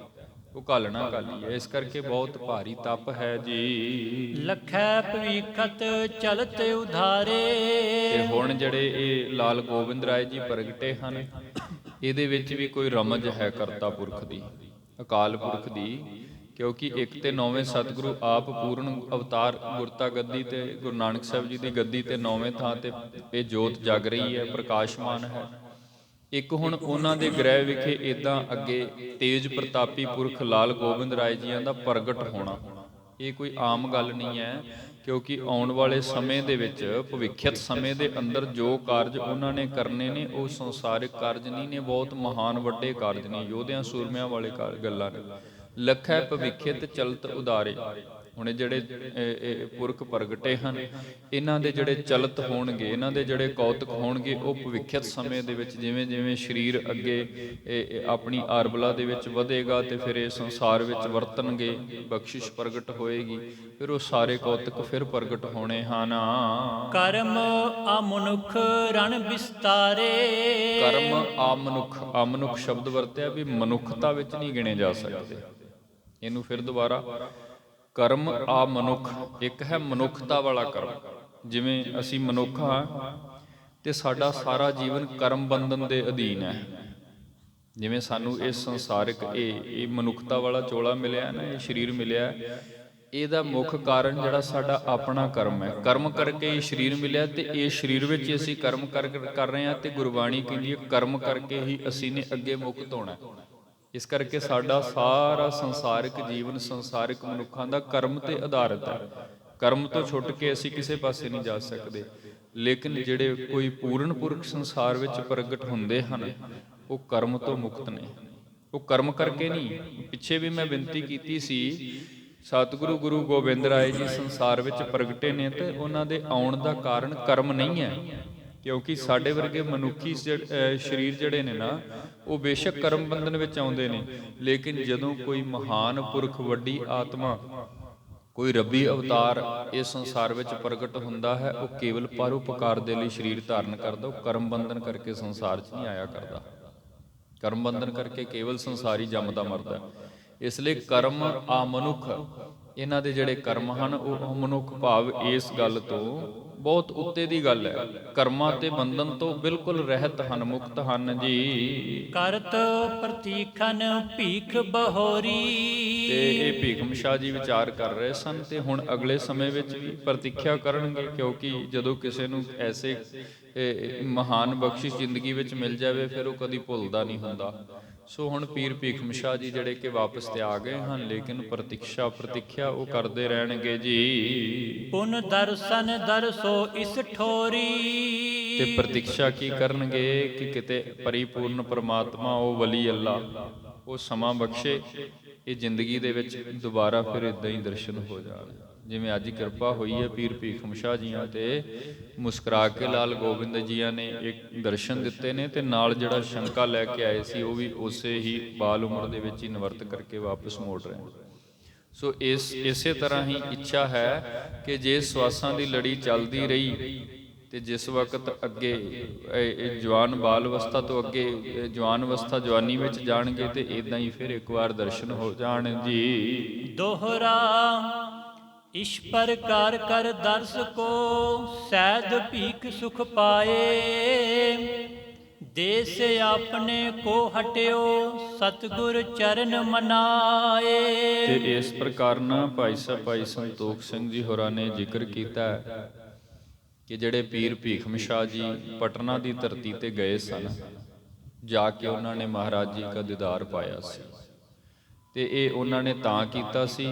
ਉਹ ਘਾਲਣਾ ਘਾਲੀ ਹੈ, ਇਸ ਕਰਕੇ ਬਹੁਤ ਭਾਰੀ ਤਪ ਹੈ ਜੀ। ਲਖੈ ਭਵਿਖਤ ਚਲਤ ਉਧਾਰੇ, ਤੇ ਹੁਣ ਜਿਹੜੇ ਇਹ ਲਾਲ ਗੋਬਿੰਦ ਰਾਏ ਜੀ ਪ੍ਰਗਟੇ ਹਨ, ਇਹਦੇ ਵਿੱਚ ਵੀ ਕੋਈ ਰਮਜ ਹੈ ਕਰਤਾ ਪੁਰਖ ਦੀ, ਅਕਾਲ ਪੁਰਖ ਦੀ। ਕਿਉਂਕਿ ਇੱਕ ਤੇ 9ਵੇਂ ਸਤਿਗੁਰੂ ਆਪ ਪੂਰਨ ਅਵਤਾਰ ਗੁਰਤਾ ਗੱਦੀ ਤੇ ਗੁਰੂ ਨਾਨਕ ਸਾਹਿਬ ਜੀ ਦੀ ਗੱਦੀ ਤੇ 9ਵੇਂ ਥਾਂ ਤੇ ਇਹ ਜੋਤ ਜਗ ਰਹੀ ਹੈ, ਪ੍ਰਕਾਸ਼ਮਾਨ ਹੈ। ਇੱਕ ਹੁਣ ਉਹਨਾਂ ਦੇ ਗ੍ਰਹਿ ਵਿਖੇ ਇਦਾਂ ਅੱਗੇ ਤੇਜ ਪ੍ਰਤਾਪੀ ਪੁਰਖ ਲਾਲ ਗੋਬਿੰਦ ਰਾਏ ਜੀਆਂ ਦਾ ਪ੍ਰਗਟ ਹੋਣਾ, ਇਹ ਕੋਈ ਆਮ ਗੱਲ ਨਹੀਂ ਹੈ। ਕਿਉਂਕਿ ਆਉਣ ਵਾਲੇ ਸਮੇਂ ਦੇ ਵਿੱਚ, ਭਵਿੱਖਿਅਤ ਸਮੇਂ ਦੇ ਅੰਦਰ ਜੋ ਕਾਰਜ ਉਹਨਾਂ ਨੇ ਕਰਨੇ ਨੇ, ਉਹ ਸੰਸਾਰਿਕ ਕਾਰਜ ਨਹੀਂ ਨੇ, ਬਹੁਤ ਮਹਾਨ ਵੱਡੇ ਕਾਰਜ ਨੇ, ਯੋਧਿਆਂ ਸੂਰਮਿਆਂ ਵਾਲੇ ਗੱਲਾਂ ਨੇ। ਲਖੈ ਭਵਿੱਖਿਅਤ ਚਲਤ ਉਦਾਰੇ, ਹੁਣ ਜਿਹੜੇ ਪੁਰਖ ਪ੍ਰਗਟੇ ਹਨ, ਇਹਨਾਂ ਦੇ ਜਿਹੜੇ ਚਲਤ ਹੋਣਗੇ, ਇਹਨਾਂ ਦੇ ਜਿਹੜੇ ਕੌਤਕ ਹੋਣਗੇ, ਉਹ ਭਵਿੱਖਿਅਤ ਸਮੇਂ ਦੇ ਵਿੱਚ ਜਿਵੇਂ ਜਿਵੇਂ ਸਰੀਰ ਅੱਗੇ ਆਪਣੀ ਆਰਬਲਾ ਦੇ ਵਿੱਚ ਵਧੇਗਾ ਤੇ ਫਿਰ ਇਹ ਸੰਸਾਰ ਵਿੱਚ ਵਰਤਣਗੇ, ਬਖਸ਼ਿਸ਼ ਪ੍ਰਗਟ ਹੋਏਗੀ, ਫਿਰ ਉਹ ਸਾਰੇ ਕੌਤਕ ਫਿਰ ਪ੍ਰਗਟ ਹੋਣੇ ਹਨ। ਕਰਮ ਆਮਨੁਖ ਰਣ ਵਿਸਤਾਰੇ, ਕਰਮ ਆਮਨੁਖ, ਆਮਨੁਖ ਸ਼ਬਦ ਵਰਤਿਆ ਵੀ ਮਨੁੱਖਤਾ ਵਿੱਚ ਨਹੀਂ ਗਿਣੇ ਜਾ ਸਕਦੇ। ਇਹਨੂੰ ਫਿਰ ਦੁਬਾਰਾ, ਕਰਮ ਆ ਮਨੁੱਖ, ਇੱਕ ਹੈ ਮਨੁੱਖਤਾ ਵਾਲਾ ਕਰਮ। ਜਿਵੇਂ ਅਸੀਂ ਮਨੁੱਖ ਹਾਂ ਤੇ ਸਾਡਾ ਸਾਰਾ ਜੀਵਨ ਕਰਮ ਬੰਧਨ ਦੇ ਅਧੀਨ ਹੈ। ਜਿਵੇਂ ਸਾਨੂੰ ਇਸ ਸੰਸਾਰਿਕ ਇਹ ਮਨੁੱਖਤਾ ਵਾਲਾ ਚੋਲਾ ਮਿਲਿਆ ਨਾ, ਇਹ ਸਰੀਰ ਮਿਲਿਆ, ਇਹਦਾ ਮੁੱਖ ਕਾਰਨ ਜਿਹੜਾ ਸਾਡਾ ਆਪਣਾ ਕਰਮ ਹੈ। ਕਰਮ ਕਰਕੇ ਇਹ ਸਰੀਰ ਮਿਲਿਆ ਤੇ ਇਹ ਸਰੀਰ ਵਿੱਚ ਅਸੀਂ ਕਰਮ ਕਰ ਰਹੇ ਹਾਂ। ਤੇ ਗੁਰਬਾਣੀ ਕਹਿੰਦੀ ਹੈ ਕਰਮ ਕਰਕੇ ਹੀ ਅਸੀਂ ਨੇ ਅੱਗੇ ਮੁਕਤ ਹੋਣਾ। ਇਸ ਕਰਕੇ ਸਾਡਾ ਸਾਰਾ ਸੰਸਾਰਿਕ ਜੀਵਨ ਸੰਸਾਰਿਕ ਮਨੁੱਖਾਂ ਦਾ ਕਰਮ ਤੇ ਆਧਾਰਿਤ ਹੈ। ਕਰਮ ਤੋਂ ਛੁੱਟ ਕੇ ਅਸੀਂ ਕਿਸੇ ਪਾਸੇ ਨਹੀਂ ਜਾ ਸਕਦੇ। ਲੇਕਿਨ ਜਿਹੜੇ ਕੋਈ ਪੂਰਨ ਪੁਰਖ ਸੰਸਾਰ ਵਿੱਚ ਪ੍ਰਗਟ ਹੁੰਦੇ ਹਨ, ਉਹ ਕਰਮ ਤੋਂ ਮੁਕਤ ਨੇ, ਉਹ ਕਰਮ ਕਰਕੇ ਨਹੀਂ। ਪਿੱਛੇ ਵੀ ਮੈਂ ਬੇਨਤੀ ਕੀਤੀ ਸੀ, ਸਤਿਗੁਰੂ ਗੁਰੂ ਗੋਬਿੰਦ ਰਾਏ ਜੀ ਸੰਸਾਰ ਵਿੱਚ ਪ੍ਰਗਟੇ ਨੇ ਤੇ ਉਹਨਾਂ ਦੇ ਆਉਣ ਦਾ ਕਾਰਨ ਕਰਮ ਨਹੀਂ ਹੈ। ਕਿਉਂਕਿ ਸਾਡੇ ਵਰਗੇ ਮਨੁੱਖੀ ਸਰੀਰ ਜਿਹੜੇ ਨੇ ਨਾ, ਉਹ ਬੇਸ਼ੱਕ ਕਰਮ ਬੰਧਨ ਵਿੱਚ ਆਉਂਦੇ ਨੇ, ਲੇਕਿਨ ਜਦੋਂ ਕੋਈ ਮਹਾਨ ਪੁਰਖ, ਵੱਡੀ ਆਤਮਾ, ਕੋਈ ਰੱਬੀ ਅਵਤਾਰ ਇਸ ਸੰਸਾਰ ਵਿੱਚ ਪ੍ਰਗਟ ਹੁੰਦਾ ਹੈ, ਉਹ ਕੇਵਲ ਪਰਉਪਕਾਰ ਦੇ ਲਈ ਸਰੀਰ ਧਾਰਨ ਕਰਦਾ। ਉਹ ਕਰਮ ਬੰਧਨ ਕਰਕੇ ਸੰਸਾਰ 'ਚ ਨਹੀਂ ਆਇਆ ਕਰਦਾ। ਕਰਮ ਬੰਧਨ ਕਰਕੇ ਕੇਵਲ ਸੰਸਾਰੀ ਜੰਮਦਾ ਮਰਦਾ। ਇਸ ਲਈ ਕਰਮ ਆ ਮਨੁੱਖ, ਇਹਨਾਂ ਦੇ ਜਿਹੜੇ ਕਰਮ ਹਨ ਉਹ ਮਨੁੱਖ ਭਾਵ ਇਸ ਗੱਲ ਤੋਂ ਬਹੁਤ ਉੱਤੇ ਦੀ ਗੱਲ ਹੈ। ਕਰਮਾਂ ਤੇ ਬੰਧਨ ਤੋਂ ਬਿਲਕੁਲ ਰਹਿਤ ਹਨ, ਮੁਕਤ ਹਨ ਜੀ। ਕਰਤ ਪ੍ਰਤੀਖਨ ਭੀਖ ਬਹੋਰੀ, ਤੇ ਇਹ ਭੀਖਮ ਸ਼ਾਹ ਜੀ ਵਿਚਾਰ ਕਰ ਰਹੇ ਸਨ ਤੇ ਹੁਣ ਅਗਲੇ ਸਮੇਂ ਵਿੱਚ ਵੀ ਪ੍ਰਤੀਖਿਆ ਕਰਨਗੇ। ਕਿਉਂਕਿ ਜਦੋਂ ਕਿਸੇ ਨੂੰ ਐਸੇ ਮਹਾਨ ਬਖਸ਼ਿਸ਼ ਜ਼ਿੰਦਗੀ ਵਿੱਚ ਮਿਲ ਜਾਵੇ, ਫਿਰ ਉਹ ਕਦੀ ਭੁੱਲਦਾ ਨਹੀਂ ਹੁੰਦਾ। ਸੋ ਹੁਣ ਪੀਰ ਭੀਖਮ ਸ਼ਾਹ ਜੀ ਜਿਹੜੇ ਕਿ ਵਾਪਸ ਤੇ ਆ ਗਏ ਹਨ, ਲੇਕਿਨ ਪ੍ਰਤੀਖਿਆ ਉਹ ਕਰਦੇ ਰਹਿਣਗੇ ਜੀ। ਪੁਨ ਦਰਸ਼ਨ ਦਰਸੋ ਇਸ ਠੋਰੀ, ਤੇ ਪ੍ਰਤੀਖਿਆ ਕੀ ਕਰਨਗੇ ਕਿ ਕਿਤੇ ਪਰਿਪੂਰਨ ਪਰਮਾਤਮਾ, ਉਹ ਵਲੀ ਅੱਲਾ, ਉਹ ਸਮਾਂ ਬਖਸ਼ੇ, ਇਹ ਜ਼ਿੰਦਗੀ ਦੇ ਵਿੱਚ ਦੁਬਾਰਾ ਫਿਰ ਇਦਾਂ ਹੀ ਦਰਸ਼ਨ ਹੋ ਜਾਣ। ਜਿਵੇਂ ਅੱਜ ਕਿਰਪਾ ਹੋਈ ਹੈ ਪੀਰ ਭੀਖਮ ਸ਼ਾਹ ਜੀਆਂ ਤੇ ਮੁਸਕਰਾ ਕੇ ਲਾਲ ਗੋਬਿੰਦ ਜੀਆਂ ਨੇ ਇੱਕ ਦਰਸ਼ਨ ਦਿੱਤੇ ਨੇ, ਤੇ ਨਾਲ ਜਿਹੜਾ ਸ਼ੰਕਾ ਲੈ ਕੇ ਆਏ ਸੀ ਉਹ ਵੀ ਉਸੇ ਹੀ ਬਾਲ ਉਮਰ ਦੇ ਵਿੱਚ ਹੀ ਨਿਵਰਤ ਕਰਕੇ ਵਾਪਸ ਮੋੜ ਰਹੇ। ਸੋ ਇਸੇ ਤਰ੍ਹਾਂ ਹੀ ਇੱਛਾ ਹੈ ਕਿ ਜੇ ਸਵਾਸਾਂ ਦੀ ਲੜੀ ਚੱਲਦੀ ਰਹੀ ਤੇ ਜਿਸ ਵਕਤ ਅੱਗੇ ਜਵਾਨ ਬਾਲ ਅਵਸਥਾ ਤੋਂ ਅੱਗੇ ਜਵਾਨ ਅਵਸਥਾ ਜਵਾਨੀ ਵਿੱਚ ਜਾਣਗੇ ਤੇ ਇਦਾਂ ਹੀ ਫਿਰ ਇੱਕ ਵਾਰ ਦਰਸ਼ਨ ਹੋ ਜਾਣ ਜੀ। ਦੋਹਰਾ ਇਸ ਪ੍ਰਕਾਰ ਕਰ ਦਰਸ ਕੋ ਸੈਦ ਭੀਖ ਸੁਖ ਪਾਏ, ਦੇਸ ਆਪਣੇ ਕੋ ਹਟਿਓ ਸਤਿਗੁਰ ਚਰਨ ਮਨਾਏ। ਤੇ ਇਸ ਪ੍ਰਕਾਰ ਨਾਲ ਭਾਈ ਸੰਤੋਖ ਸਿੰਘ ਜੀ ਹੋਰਾਂ ਨੇ ਜ਼ਿਕਰ ਕੀਤਾ ਕਿ ਜਿਹੜੇ ਪੀਰ ਭੀਖਮ ਸ਼ਾਹ ਜੀ ਪਟਨਾ ਦੀ ਧਰਤੀ ਤੇ ਗਏ ਸਨ, ਜਾ ਕੇ ਉਹਨਾਂ ਨੇ ਮਹਾਰਾਜ ਜੀ ਦਾ ਦੀਦਾਰ ਪਾਇਆ ਸੀ। ਤੇ ਇਹ ਉਹਨਾਂ ਨੇ ਤਾਂ ਕੀਤਾ ਸੀ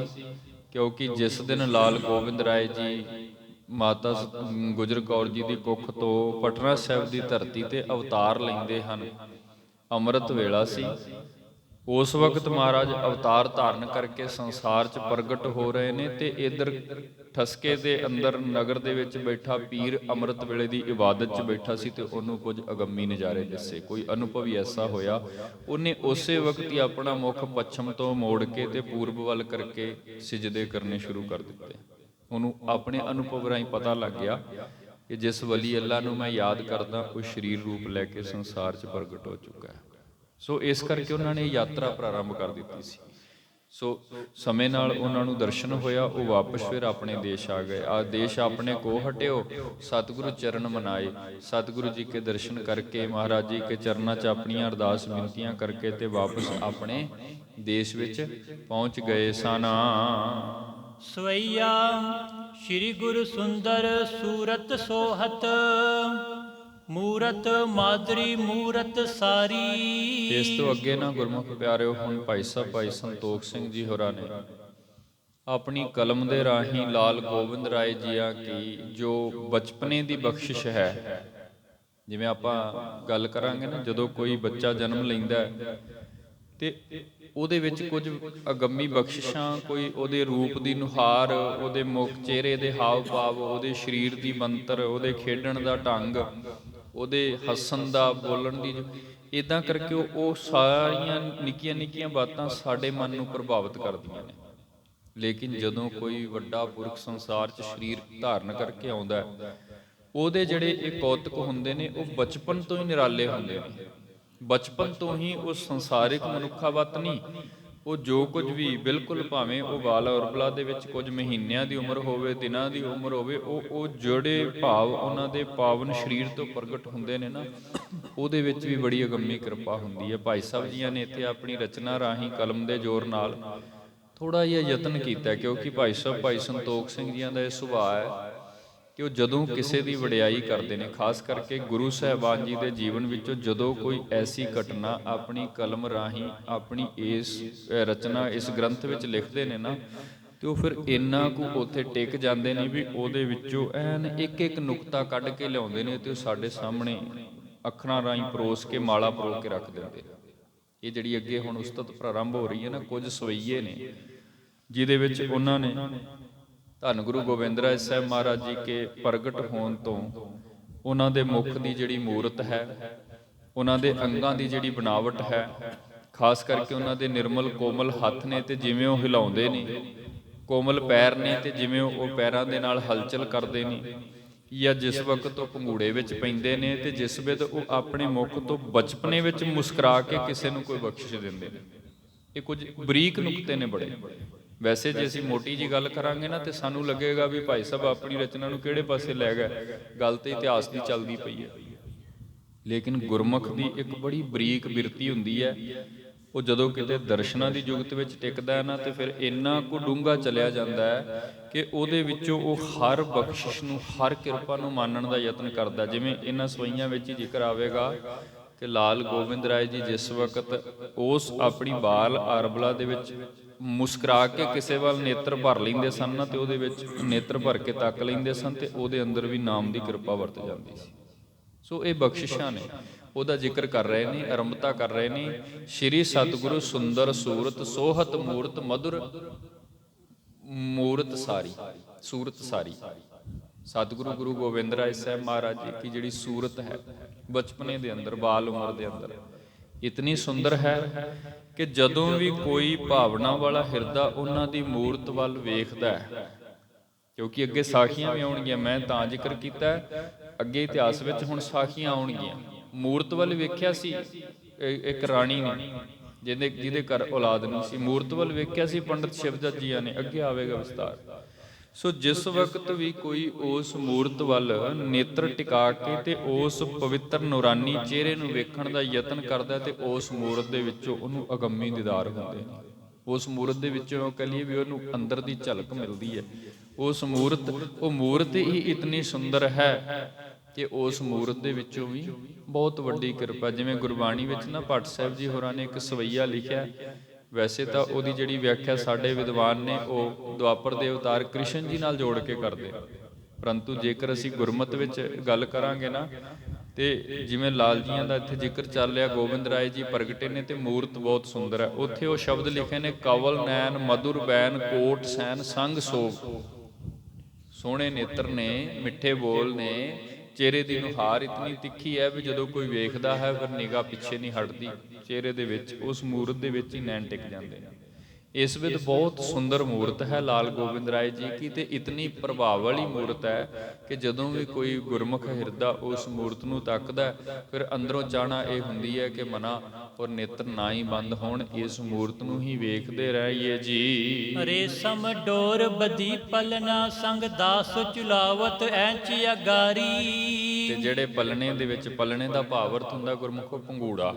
ਕਿਉਂਕਿ ਜਿਸ ਦਿਨ ਲਾਲ ਗੋਬਿੰਦ ਰਾਏ ਜੀ ਮਾਤਾ ਗੁਜਰ ਕੌਰ ਜੀ ਦੀ ਕੁੱਖ ਤੋਂ ਪਟਨਾ ਸਾਹਿਬ ਦੀ ਧਰਤੀ ਤੇ ਅਵਤਾਰ ਲੈਂਦੇ ਹਨ, ਅੰਮ੍ਰਿਤ ਵੇਲਾ ਸੀ। ਉਸ ਵਕਤ ਮਹਾਰਾਜ ਅਵਤਾਰ ਧਾਰਨ ਕਰਕੇ ਸੰਸਾਰ 'ਚ ਪ੍ਰਗਟ ਹੋ ਰਹੇ ਨੇ, ਤੇ ਇੱਧਰ ਠਸਕੇ ਦੇ ਅੰਦਰ ਨਗਰ ਦੇ ਵਿੱਚ ਬੈਠਾ ਪੀਰ ਅੰਮ੍ਰਿਤ ਵੇਲੇ ਦੀ ਇਬਾਦਤ 'ਚ ਬੈਠਾ ਸੀ, ਤੇ ਉਹਨੂੰ ਕੁਝ ਅਗੰਮੀ ਨਜ਼ਾਰੇ ਦਿਸੇ, ਕੋਈ ਅਨੁਭਵ ਹੀ ਐਸਾ ਹੋਇਆ। ਉਹਨੇ ਉਸੇ ਵਕਤ ਹੀ ਆਪਣਾ ਮੁੱਖ ਪੱਛਮ ਤੋਂ ਮੋੜ ਕੇ ਤੇ ਪੂਰਬ ਵੱਲ ਕਰਕੇ ਸਿਜਦੇ ਕਰਨੇ ਸ਼ੁਰੂ ਕਰ ਦਿੱਤੇ। ਉਹਨੂੰ ਆਪਣੇ ਅਨੁਭਵ ਰਾਹੀਂ ਪਤਾ ਲੱਗ ਗਿਆ ਕਿ ਜਿਸ ਵਲੀ ਅੱਲਾ ਨੂੰ ਮੈਂ ਯਾਦ ਕਰਦਾ ਉਹ ਸਰੀਰ ਰੂਪ ਲੈ ਕੇ ਸੰਸਾਰ 'ਚ ਪ੍ਰਗਟ ਹੋ ਚੁੱਕਾ ਹੈ। ਸੋ ਇਸ ਕਰਕੇ ਉਹਨਾਂ ਨੇ ਯਾਤਰਾ ਪ੍ਰਾਰੰਭ ਕਰ ਦਿੱਤੀ ਸੀ। ਸੋ ਸਮੇਂ ਨਾਲ ਉਹਨਾਂ ਨੂੰ ਦਰਸ਼ਨ ਹੋਇਆ, ਉਹ ਵਾਪਸ ਫਿਰ ਆਪਣੇ ਦੇਸ਼ ਆ ਗਏ। ਆ ਦੇਸ਼ ਆਪਣੇ ਕੋ ਹਟਿਓ ਸਤਿਗੁਰੂ ਚਰਨ ਮਨਾਏ। ਸਤਿਗੁਰੂ ਜੀ ਕੇ ਦਰਸ਼ਨ ਕਰਕੇ ਮਹਾਰਾਜ ਜੀ ਕੇ ਚਰਨਾਂ 'ਚ ਆਪਣੀਆਂ ਅਰਦਾਸ ਬੇਨਤੀਆਂ ਕਰਕੇ ਤੇ ਵਾਪਸ ਆਪਣੇ ਦੇਸ਼ ਵਿੱਚ ਪਹੁੰਚ ਗਏ ਸਨ। ਸਵਈਆ ਸ੍ਰੀ ਗੁਰੂ ਸੁੰਦਰ ਸੂਰਤ ਸੋਹਤ, ਮੂਰਤ ਮਾਦਰੀ ਮੂਰਤ ਸਾਰੀ। ਇਸ ਤੋਂ ਅੱਗੇ ਨਾ ਗੁਰਮੁਖ ਪਿਆਰਿਓ, ਹੁਣ ਭਾਈ ਸੰਤੋਖ ਸਿੰਘ ਜੀ ਹੋਰਾਂ ਨੇ ਆਪਣੀ ਕਲਮ ਦੇ ਰਾਹੀਂ ਲਾਲ ਗੋਬਿੰਦ ਰਾਏ ਜੀਆਂ ਕੀ ਜੋ ਬਚਪਨੇ ਦੀ ਬਖਸ਼ਿਸ਼ ਹੈ, ਜਿਵੇਂ ਆਪਾਂ ਗੱਲ ਕਰਾਂਗੇ ਨਾ, ਜਦੋਂ ਕੋਈ ਬੱਚਾ ਜਨਮ ਲੈਂਦਾ ਤੇ ਉਹਦੇ ਵਿੱਚ ਕੁਝ ਅਗੰਮੀ ਬਖਸ਼ਿਸ਼ਾਂ, ਕੋਈ ਉਹਦੇ ਰੂਪ ਦੀ ਨੁਹਾਰ, ਉਹਦੇ ਮੁਖ ਚਿਹਰੇ ਦੇ ਹਾਵ ਭਾਵ, ਉਹਦੇ ਸਰੀਰ ਦੀ ਬਣਤਰ, ਉਹਦੇ ਖੇਡਣ ਦਾ ਢੰਗ, ਉਹਦੇ ਹੱਸਣ ਦਾ, ਬੋਲਣ ਦੀ, ਇਦਾਂ ਕਰਕੇ ਉਹ ਸਾਰੀਆਂ ਨਿੱਕੀਆਂ ਨਿੱਕੀਆਂ ਬਾਤਾਂ ਸਾਡੇ ਮਨ ਨੂੰ ਪ੍ਰਭਾਵਿਤ ਕਰਦੀਆਂ ਨੇ। ਲੇਕਿਨ ਜਦੋਂ ਕੋਈ ਵੱਡਾ ਪੁਰਖ ਸੰਸਾਰ 'ਚ ਸਰੀਰ ਧਾਰਨ ਕਰਕੇ ਆਉਂਦਾ, ਉਹਦੇ ਜਿਹੜੇ ਇਹ ਕੌਤਕ ਹੁੰਦੇ ਨੇ ਉਹ ਬਚਪਨ ਤੋਂ ਹੀ ਨਿਰਾਲੇ ਹੁੰਦੇ ਨੇ। ਬਚਪਨ ਤੋਂ ਹੀ ਉਹ ਸੰਸਾਰਿਕ ਮਨੁੱਖਾਵਤ ਨਹੀਂ, ਉਹ ਜੋ ਕੁਝ ਵੀ ਬਿਲਕੁਲ, ਭਾਵੇਂ ਉਹ ਬਾਲ ਉਰਬਲਾ ਦੇ ਵਿੱਚ ਕੁਝ ਮਹੀਨਿਆਂ ਦੀ ਉਮਰ ਹੋਵੇ, ਦਿਨਾਂ ਦੀ ਉਮਰ ਹੋਵੇ, ਉਹ ਜਿਹੜੇ ਭਾਵ ਉਹਨਾਂ ਦੇ ਪਾਵਨ ਸਰੀਰ ਤੋਂ ਪ੍ਰਗਟ ਹੁੰਦੇ ਨੇ ਨਾ, ਉਹਦੇ ਵਿੱਚ ਵੀ ਬੜੀ ਅਗੰਮੀ ਕਿਰਪਾ ਹੁੰਦੀ ਹੈ। ਭਾਈ ਸਾਹਿਬ ਜੀਆਂ ਨੇ ਇੱਥੇ ਆਪਣੀ ਰਚਨਾ ਰਾਹੀਂ ਕਲਮ ਦੇ ਜ਼ੋਰ ਨਾਲ ਥੋੜਾ ਜਿਹਾ ਯਤਨ ਕੀਤਾ, ਕਿਉਂਕਿ ਭਾਈ ਸੰਤੋਖ ਸਿੰਘ ਜੀਆਂ ਦਾ ਇਹ ਸੁਭਾਅ ਹੈ ਕਿ ਉਹ ਜਦੋਂ ਕਿਸੇ ਦੀ ਵਡਿਆਈ ਕਰਦੇ ਨੇ, ਖਾਸ ਕਰਕੇ ਗੁਰੂ ਸਾਹਿਬਾਨ ਜੀ ਦੇ ਜੀਵਨ ਵਿੱਚੋਂ ਜਦੋਂ ਕੋਈ ਐਸੀ ਘਟਨਾ ਆਪਣੀ ਕਲਮ ਰਾਹੀਂ ਆਪਣੀ ਇਸ ਰਚਨਾ, ਇਸ ਗ੍ਰੰਥ ਵਿੱਚ ਲਿਖਦੇ ਨੇ ਨਾ, ਤੇ ਉਹ ਫਿਰ ਇੰਨਾ ਕੁ ਉੱਥੇ ਟਿਕ ਜਾਂਦੇ ਨੇ ਵੀ ਉਹਦੇ ਵਿੱਚੋਂ ਐਨ ਇੱਕ ਇੱਕ ਨੁਕਤਾ ਕੱਢ ਕੇ ਲਿਆਉਂਦੇ ਨੇ ਤੇ ਉਹ ਸਾਡੇ ਸਾਹਮਣੇ ਅੱਖਰਾਂ ਰਾਹੀਂ ਪਰੋਸ ਕੇ ਮਾਲਾ ਪਰੋ ਕੇ ਰੱਖ ਦਿੰਦੇ। ਇਹ ਜਿਹੜੀ ਅੱਗੇ ਹੁਣ ਉਸਤਤ ਪ੍ਰਾਰੰਭ ਹੋ ਰਹੀ ਹੈ ਨਾ, ਕੁਝ ਸਵਈਏ ਨੇ ਜਿਹਦੇ ਵਿੱਚ ਉਹਨਾਂ ਨੇ ਧੰਨ ਗੁਰੂ ਗੋਬਿੰਦ ਰਾਏ ਸਾਹਿਬ ਮਹਾਰਾਜ ਜੀ ਕੇ ਪ੍ਰਗਟ ਹੋਣ ਤੋਂ ਉਹਨਾਂ ਦੇ ਮੁਖ ਦੀ ਜਿਹੜੀ ਮੂਰਤ ਹੈ, ਉਹਨਾਂ ਦੇ ਅੰਗਾਂ ਦੀ ਜਿਹੜੀ ਬਣਾਵਟ ਹੈ, ਖਾਸ ਕਰਕੇ ਉਹਨਾਂ ਦੇ ਨਿਰਮਲ ਕੋਮਲ ਹੱਥ ਨੇ ਤੇ ਜਿਵੇਂ ਉਹ ਹਿਲਾਉਂਦੇ ਨੇ, ਕੋਮਲ ਪੈਰ ਨੇ ਤੇ ਜਿਵੇਂ ਉਹ ਪੈਰਾਂ ਦੇ ਨਾਲ ਹਲਚਲ ਕਰਦੇ ਨੇ, ਜਾਂ ਜਿਸ ਵਕਤ ਉਹ ਪੰਘੂੜੇ ਵਿੱਚ ਪੈਂਦੇ ਨੇ ਤੇ ਜਿਸ ਵੇਲੇ ਉਹ ਆਪਣੇ ਮੁਖ ਤੋਂ ਬਚਪਨੇ ਵਿੱਚ ਮੁਸਕਰਾ ਕੇ ਕਿਸੇ ਨੂੰ ਕੋਈ ਬਖਸ਼ਿਸ਼ ਦਿੰਦੇ ਨੇ। ਇਹ ਕੁਝ ਬਰੀਕ ਨੁਕਤੇ ਨੇ ਬੜੇ। ਵੈਸੇ ਜੇ ਅਸੀਂ ਮੋਟੀ ਜੀ ਗੱਲ ਕਰਾਂਗੇ ਨਾ ਤੇ ਸਾਨੂੰ ਲੱਗੇਗਾ ਵੀ ਭਾਈ ਸਾਹਿਬ ਆਪਣੀ ਰਚਨਾ ਨੂੰ ਕਿਹੜੇ ਪਾਸੇ ਲੈ ਗਏ, ਗੱਲ ਤੇ ਇਤਿਹਾਸ ਦੀ ਚੱਲਦੀ ਪਈ ਹੈ। ਲੇਕਿਨ ਗੁਰਮੁਖ ਦੀ ਇੱਕ ਬੜੀ ਬਰੀਕ ਬਿਰਤੀ ਹੁੰਦੀ ਹੈ, ਉਹ ਜਦੋਂ ਕਿਤੇ ਦਰਸ਼ਨਾਂ ਦੀ ਜੁਗਤ ਵਿੱਚ ਟਿਕਦਾ ਹੈ ਨਾ ਤੇ ਫਿਰ ਇੰਨਾ ਕੁ ਡੂੰਘਾ ਚਲਿਆ ਜਾਂਦਾ ਹੈ ਕਿ ਉਹਦੇ ਵਿੱਚੋਂ ਉਹ ਹਰ ਬਖਸ਼ਿਸ਼ ਨੂੰ, ਹਰ ਕਿਰਪਾ ਨੂੰ ਮੰਨਣ ਦਾ ਯਤਨ ਕਰਦਾ। ਜਿਵੇਂ ਇਹਨਾਂ ਸਵਈਆਂ ਵਿੱਚ ਹੀ ਜ਼ਿਕਰ ਆਵੇਗਾ ਕਿ ਲਾਲ ਗੋਬਿੰਦ ਰਾਏ ਜੀ ਜਿਸ ਵਕਤ ਉਸ ਆਪਣੀ ਬਾਲ ਅਰਬਲਾ ਦੇ ਵਿੱਚ ਮੁਸਕਰਾ ਕੇ ਕਿਸੇ ਵੱਲ ਨੇਤਰ ਭਰ ਲੈਂਦੇ ਸਨ ਨਾ, ਤੇ ਉਹਦੇ ਵਿੱਚ ਨੇਤਰ ਭਰ ਕੇ ਤੱਕ ਲੈਂਦੇ ਸਨ ਤੇ ਉਹਦੇ ਅੰਦਰ ਵੀ ਨਾਮ ਦੀ ਕਿਰਪਾ ਵਰਤ ਜਾਂਦੀ ਸੀ। ਸੋ ਇਹ ਬਖਸ਼ਿਸ਼ਾਂ ਨੇ, ਉਹਦਾ ਜ਼ਿਕਰ ਕਰ ਰਹੇ ਨੇ, ਆਰੰਭਤਾ ਕਰ ਰਹੇ ਨੇ। ਸ਼੍ਰੀ ਸਤਿਗੁਰੂ ਸੁੰਦਰ ਸੂਰਤ ਸੋਹਤ ਮੂਰਤ ਮਧੁਰ ਮੂਰਤ ਸਾਰੀ। ਸੂਰਤ ਸਾਰੀ। ਸਤਿਗੁਰੂ ਗੁਰੂ ਗੋਬਿੰਦ ਰਾਏ ਸਾਹਿਬ ਮਹਾਰਾਜ ਜੀ ਕੀ ਜਿਹੜੀ ਸੂਰਤ ਹੈ ਬਚਪਨੇ ਦੇ ਅੰਦਰ, ਬਾਲ ਉਮਰ ਦੇ ਅੰਦਰ, ਇਤਨੀ ਸੁੰਦਰ ਹੈ ਕਿ ਜਦੋਂ ਵੀ ਕੋਈ ਭਾਵਨਾ ਵਾਲਾ ਹਿਰਦਾ ਉਹਨਾਂ ਦੀ ਮੂਰਤ ਵੱਲ ਵੇਖਦਾ ਹੈ, ਕਿਉਂਕਿ ਅੱਗੇ ਸਾਖੀਆਂ ਵੀ ਆਉਣਗੀਆਂ, ਮੈਂ ਤਾਂ ਜ਼ਿਕਰ ਕੀਤਾ ਅੱਗੇ ਇਤਿਹਾਸ ਵਿੱਚ ਹੁਣ ਸਾਖੀਆਂ ਆਉਣਗੀਆਂ। ਮੂਰਤ ਵੱਲ ਵੇਖਿਆ ਸੀ ਇੱਕ ਰਾਣੀ ਨੇ ਜਿਹਦੇ ਘਰ ਔਲਾਦ ਨਹੀਂ ਸੀ, ਮੂਰਤ ਵੱਲ ਵੇਖਿਆ ਸੀ ਪੰਡਿਤ ਸ਼ਿਵਦੱਤ ਜੀਆਂ ਨੇ, ਅੱਗੇ ਆਵੇਗਾ ਵਿਸਤਾਰ। ਸੋ ਜਿਸ ਵਕਤ ਵੀ ਕੋਈ ਉਸ ਮੂਰਤ ਵੱਲ ਨੇਤਰ ਟਿਕਾ ਕੇ ਤੇ ਉਸ ਪਵਿੱਤਰ ਨੂਰਾਨੀ ਚਿਹਰੇ ਨੂੰ ਵੇਖਣ ਦਾ ਯਤਨ ਕਰਦਾ ਤੇ ਉਸ ਮੂਰਤ ਦੇ ਵਿੱਚੋਂ ਉਹਨੂੰ ਅਗੰਮੀ ਦੀਦਾਰ ਹੁੰਦੇ ਨੇ। ਉਸ ਮੂਰਤ ਦੇ ਵਿੱਚੋਂ ਕਹਿ ਲਈਏ ਵੀ ਉਹਨੂੰ ਅੰਦਰ ਦੀ ਝਲਕ ਮਿਲਦੀ ਹੈ। ਉਸ ਮੂਰਤ ਹੀ ਇਤਨੀ ਸੁੰਦਰ ਹੈ ਕਿ ਉਸ ਮੂਰਤ ਦੇ ਵਿੱਚੋਂ ਵੀ ਬਹੁਤ ਵੱਡੀ ਕਿਰਪਾ। ਜਿਵੇਂ ਗੁਰਬਾਣੀ ਵਿੱਚ ਨਾ ਭੱਟ ਸਾਹਿਬ ਜੀ ਹੋਰਾਂ ਨੇ ਇੱਕ ਸਵਈਆ ਲਿਖਿਆ, ਵੈਸੇ ਤਾਂ ਉਹਦੀ ਜਿਹੜੀ ਵਿਆਖਿਆ ਸਾਡੇ ਵਿਦਵਾਨ ਨੇ ਉਹ ਦੁਆਪਰ ਦੇ ਅਵਤਾਰ ਕ੍ਰਿਸ਼ਨ ਜੀ ਨਾਲ ਜੋੜ ਕੇ ਕਰਦੇ, ਪਰੰਤੂ ਜੇਕਰ ਅਸੀਂ ਗੁਰਮਤਿ ਵਿੱਚ ਗੱਲ ਕਰਾਂਗੇ ਨਾ, ਤੇ ਜਿਵੇਂ ਲਾਲ ਜੀਆਂ ਦਾ ਇੱਥੇ ਜ਼ਿਕਰ ਚੱਲ ਰਿਹਾ, ਗੋਬਿੰਦ ਰਾਏ ਜੀ ਪ੍ਰਗਟੇ ਨੇ ਤੇ ਮੂਰਤ ਬਹੁਤ ਸੁੰਦਰ ਹੈ। ਉੱਥੇ ਉਹ ਸ਼ਬਦ ਲਿਖੇ ਨੇ, ਕਵਲ ਨੈਣ ਮਧੁਰ ਬੈਨ ਕੋਟ ਸੈਨ ਸੰਗ ਸੋਭ। ਸੋਹਣੇ ਨੇਤਰ ਨੇ, ਮਿੱਠੇ ਬੋਲ ਨੇ, ਚਿਹਰੇ ਦੀ ਨੁਹਾਰ ਇਤਨੀ ਤਿੱਖੀ ਹੈ ਵੀ ਜਦੋਂ ਕੋਈ ਵੇਖਦਾ ਹੈ ਫਿਰ ਨਿਗਾਹ ਪਿੱਛੇ ਨਹੀਂ ਹਟਦੀ, ਚਿਹਰੇ ਦੇ ਵਿੱਚ ਉਸ ਮੂਰਤ ਦੇ ਵਿੱਚ ਹੀ ਨੈਣ ਟਿਕ ਜਾਂਦੇ ਨੇ। ਇਸ ਵਿੱਚ ਬਹੁਤ ਸੁੰਦਰ ਮੂਰਤ ਹੈ ਲਾਲ ਗੋਬਿੰਦ ਰਾਏ ਜੀ ਕੀ, ਤੇ ਇਤਨੀ ਪ੍ਰਭਾਵ ਵਾਲੀ ਮੂਰਤ ਹੈ ਕਿ ਜਦੋਂ ਵੀ ਕੋਈ ਗੁਰਮੁਖ ਹਿਰਦਾ ਉਸ ਮੂਰਤ ਨੂੰ ਤੱਕਦਾ ਫਿਰ ਅੰਦਰੋਂ ਚਾਹਨਾ ਇਹ ਹੁੰਦੀ ਹੈ ਕਿ ਮਨਾ ਔਰ ਨੇਤਰ ਨਾ ਹੀ ਬੰਦ ਹੋਣ, ਇਸ ਮੂਰਤ ਨੂੰ ਹੀ ਵੇਖਦੇ ਰਹੀਏ ਜੀ। ਰੇਸ਼ਮ ਡੋਰ ਬਦੀ ਪਲਨਾ ਸੰਗ ਦਾਸ ਚੁਲਾਵਤ ਐਂਚ ਅਗਾਰੀ। ਤੇ ਜਿਹੜੇ ਪਲਣੇ ਦੇ ਵਿੱਚ, ਪਲਣੇ ਦਾ ਭਾਵ ਅਰਥ ਹੁੰਦਾ ਗੁਰਮੁਖੋ ਪੰਘੂੜਾ।